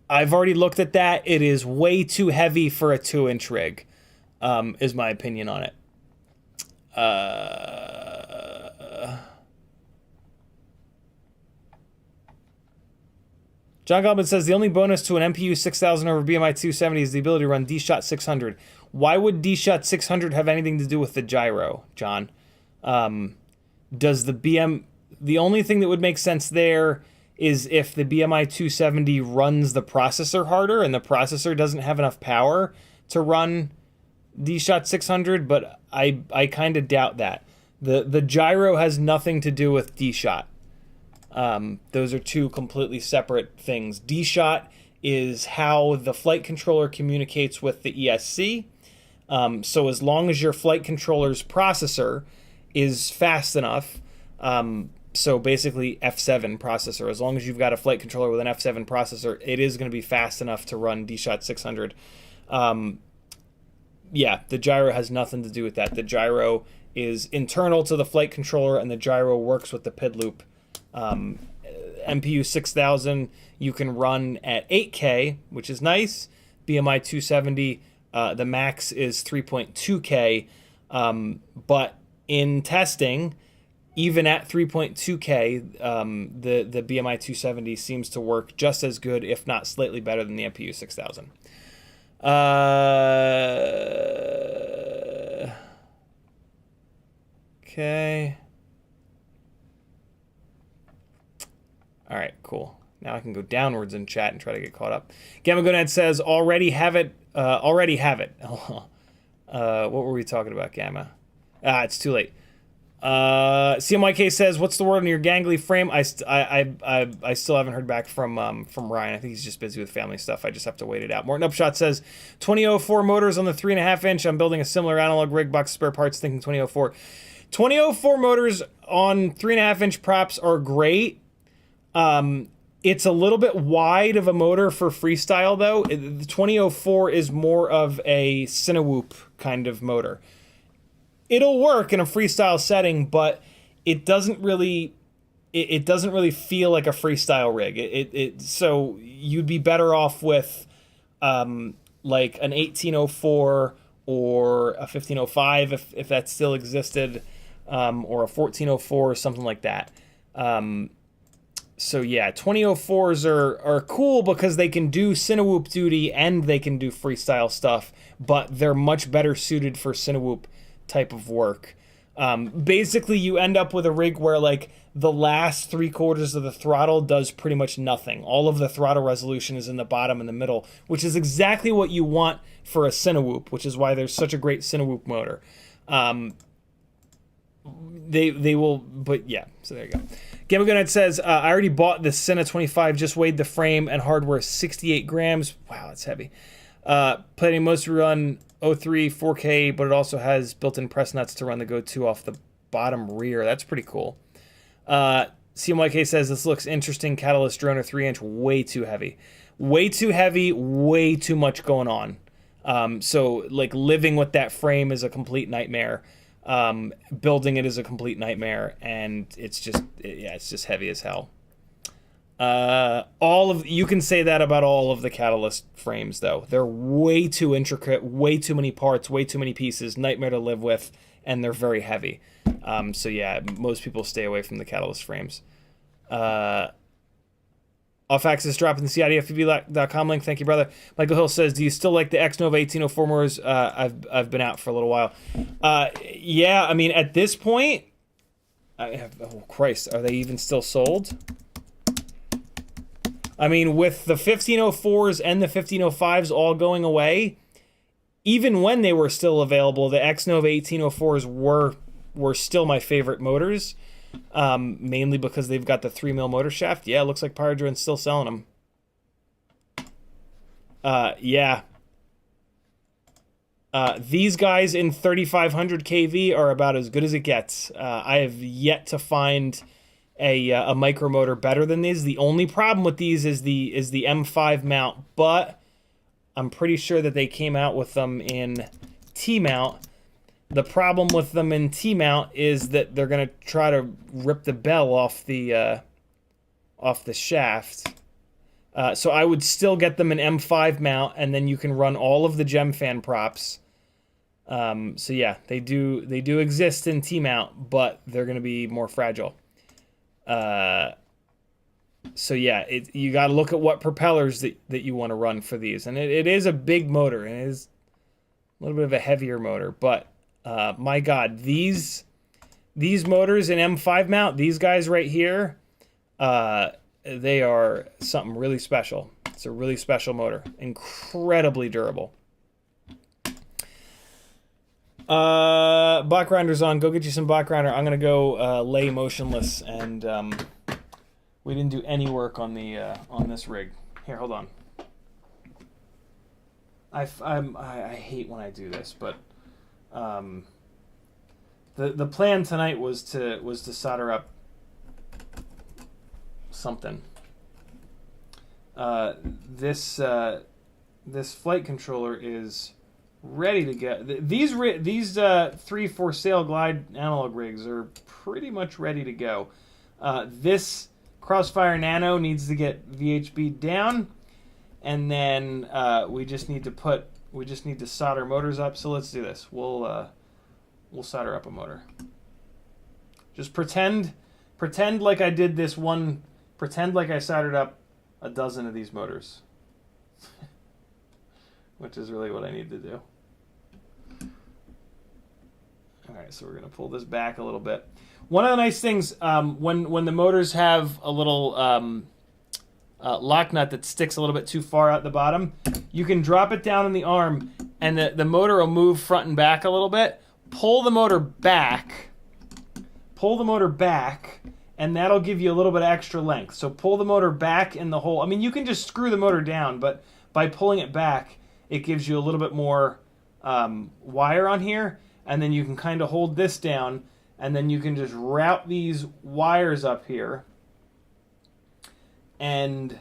already looked at that. It is way too heavy for a 2-inch rig, is my opinion on it. John Goldman says the only bonus to an MPU 6000 over BMI 270 is the ability to run Dshot 600. Why would Dshot 600 have anything to do with the gyro, John? Does the only thing that would make sense there is if the BMI 270 runs the processor harder and the processor doesn't have enough power to run Dshot 600, but I kind of doubt that. The gyro has nothing to do with Dshot. Those are two completely separate things. Dshot is how the flight controller communicates with the ESC. So as long as your flight controller's processor is fast enough, so basically F7 processor, as long as you've got a flight controller with an F7 processor, it is going to be fast enough to run Dshot 600. Yeah, the gyro has nothing to do with that. The gyro is internal to the flight controller, and the gyro works with the PID loop. MPU 6000 you can run at 8K, which is nice. BMI 270, the max is 3.2K, but in testing, even at 3.2K, the BMI 270 seems to work just as good, if not slightly better than the MPU 6000. Okay. All right, cool. Now I can go downwards in chat and try to get caught up. Gamma Gonad says, already have it. Already have it. What were we talking about, Gamma? It's too late. CMYK says, what's the word on your gangly frame? I still haven't heard back from Ryan. I think he's just busy with family stuff. I just have to wait it out. Morton Upshot says, 2004 motors on the 3.5 inch. I'm building a similar analog rig, box spare parts, thinking 2004. 2004 motors on 3.5 inch props are great. It's a little bit wide of a motor for freestyle, though. The 2004 is more of a CineWhoop kind of motor. It'll work in a freestyle setting, but it doesn't really feel like a freestyle rig. So you'd be better off with like an 1804 or a 1505 if that still existed, or a 1404 or something like that. So yeah, 2004s are cool because they can do CineWhoop duty and they can do freestyle stuff, but they're much better suited for CineWhoop type of work. Basically, you end up with a rig where like the last 3/4 of the throttle does pretty much nothing. All of the throttle resolution is in the bottom and the middle, which is exactly what you want for a CineWhoop, which is why there's such a great CineWhoop motor. They will, but yeah, so there you go. Gamma Gunhead says, I already bought the Cine25, just weighed the frame and hardware 68 grams. Wow, that's heavy. Planning most to run 03 4K, but it also has built-in press nuts to run the Go2 off the bottom rear. That's pretty cool. CMYK says, this looks interesting. Catalyst drone, 3-inch, way too heavy. Way too heavy, way too much going on. So, like, living with that frame is a complete nightmare. Building it is a complete nightmare, and it's just heavy as hell. You can say that about all of the Catalyst frames, though. They're way too intricate, way too many parts, way too many pieces, nightmare to live with, and they're very heavy. So yeah, most people stay away from the Catalyst frames. Off-axis dropping the CiottiFPV.com link. Thank you, brother. Michael Hill says, do you still like the X-Nova 1804 motors? I've been out for a little while. Yeah, I mean, at this point, oh Christ, are they even still sold? I mean, with the 1504s and the 1505s all going away, even when they were still available, the X-Nova 1804s were still my favorite motors. Mainly because they've got the 3mm motor shaft. Yeah, it looks like Pyrodrone's still selling them. Yeah. These guys in 3500 kV are about as good as it gets. I have yet to find a micro motor better than these. The only problem with these is the M5 mount, but I'm pretty sure that they came out with them in T-mount. The problem with them in T-mount is that they're going to try to rip the bell off the shaft. So I would still get them in M5 mount, and then you can run all of the GemFan props. So yeah, they do exist in T-mount, but they're going to be more fragile. So yeah, you got to look at what propellers that you want to run for these, and it is a big motor, and it is a little bit of a heavier motor, but my God, these motors in M5 mount, these guys right here, they are something really special. It's a really special motor, incredibly durable. Block grinder's on. Go get you some block grinder. I'm gonna go lay motionless, and we didn't do any work on the on this rig. Here, hold on. I hate when I do this, but the plan tonight was to solder up something. This flight controller is ready to go. These 3-4 sail glide analog rigs are pretty much ready to go. This Crossfire Nano needs to get VHB down, and then we just need to solder motors up. So let's do this. We'll solder up a motor. Just pretend like I did this one. Pretend like I soldered up a dozen of these motors, which is really what I need to do. All right, so we're going to pull this back a little bit. One of the nice things, when the motors have a little lock nut that sticks a little bit too far out the bottom, you can drop it down in the arm, and the motor will move front and back a little bit. Pull the motor back, and that'll give you a little bit of extra length. So pull the motor back in the hole. I mean, you can just screw the motor down, but by pulling it back, it gives you a little bit more wire on here, and then you can kind of hold this down, and then you can just route these wires up here. And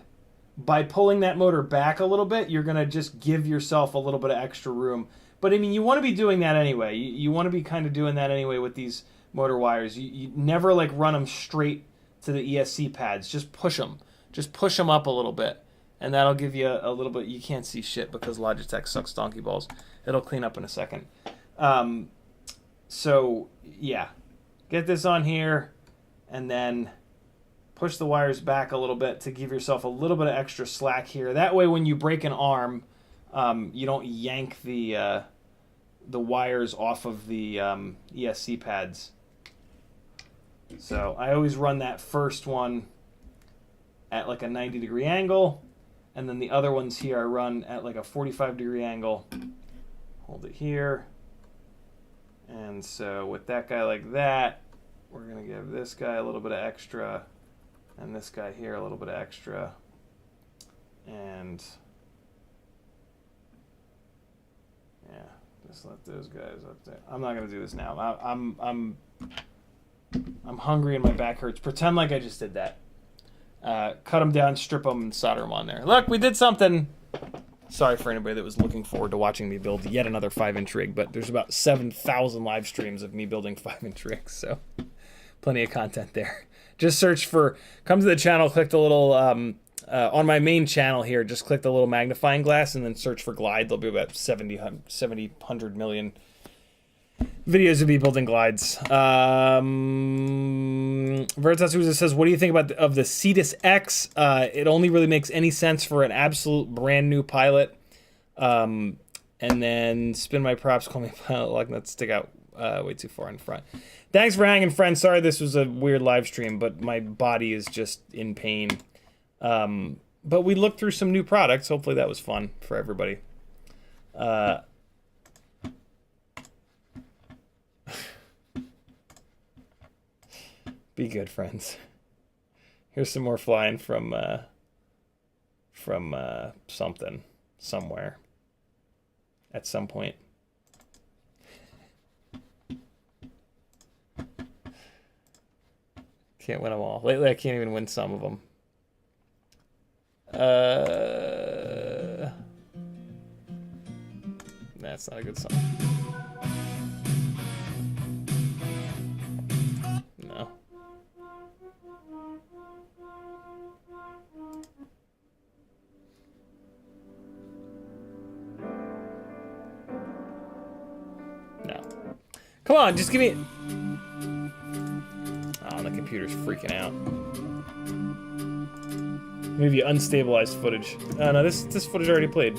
by pulling that motor back a little bit, you're going to just give yourself a little bit of extra room. But I mean, you want to be doing that anyway. You want to be kind of doing that anyway with these motor wires. You never like run them straight to the ESC pads. Just push them. Just push them up a little bit. And that'll give you a little bit. You can't see shit because Logitech sucks donkey balls. It'll clean up in a second. So yeah, get this on here, and then push the wires back a little bit to give yourself a little bit of extra slack here. That way, when you break an arm, you don't yank the wires off of the ESC pads. So I always run that first one at like a 90-degree angle, and then the other ones here I run at like a 45-degree angle. Hold it here. And so with that guy like that, we're going to give this guy a little bit of extra, and this guy here a little bit of extra. And yeah, just let those guys up there. I'm not going to do this now. I'm hungry and my back hurts. Pretend like I just did that. Cut them down, strip them, and solder them on there. Look, we did something. Sorry for anybody that was looking forward to watching me build yet another 5-inch rig, but there's about 7,000 live streams of me building 5-inch rigs, so plenty of content there. Just search for, come to the channel, click the little, on my main channel here, just click the little magnifying glass and then search for glide. There'll be about 100 million videos of me building glides. Veritas Uza says, what do you think of the Cetus X? It only really makes any sense for an absolute brand new pilot. And then spin my props, call me a pilot, like that stick out way too far in front. Thanks for hanging, friend. Sorry this was a weird live stream, but my body is just in pain. But we looked through some new products. Hopefully that was fun for everybody. Be good, friends. Here's some more flying from something, somewhere, at some point. Can't win them all. Lately, I can't even win some of them. That's not a good song. No. No. Come on, just give me... Oh, the computer's freaking out. Maybe unstabilized footage. No, this footage already played.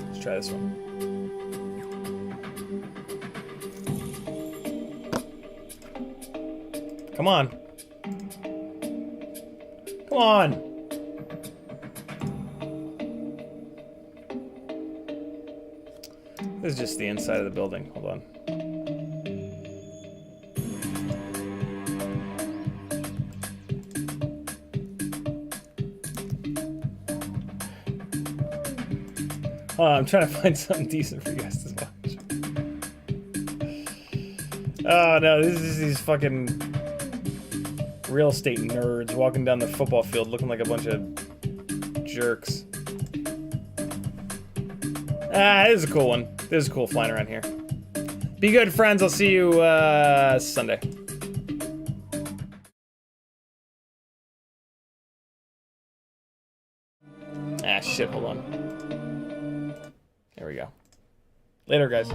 Let's try this one. Come on. Come on. This is just the inside of the building. Hold on. I'm trying to find something decent for you guys to watch. Oh no, this is these fucking real estate nerds walking down the football field looking like a bunch of jerks. This is a cool one. This is cool flying around here. Be good, friends. I'll see you Sunday. Shit, hold on. There we go. Later, guys.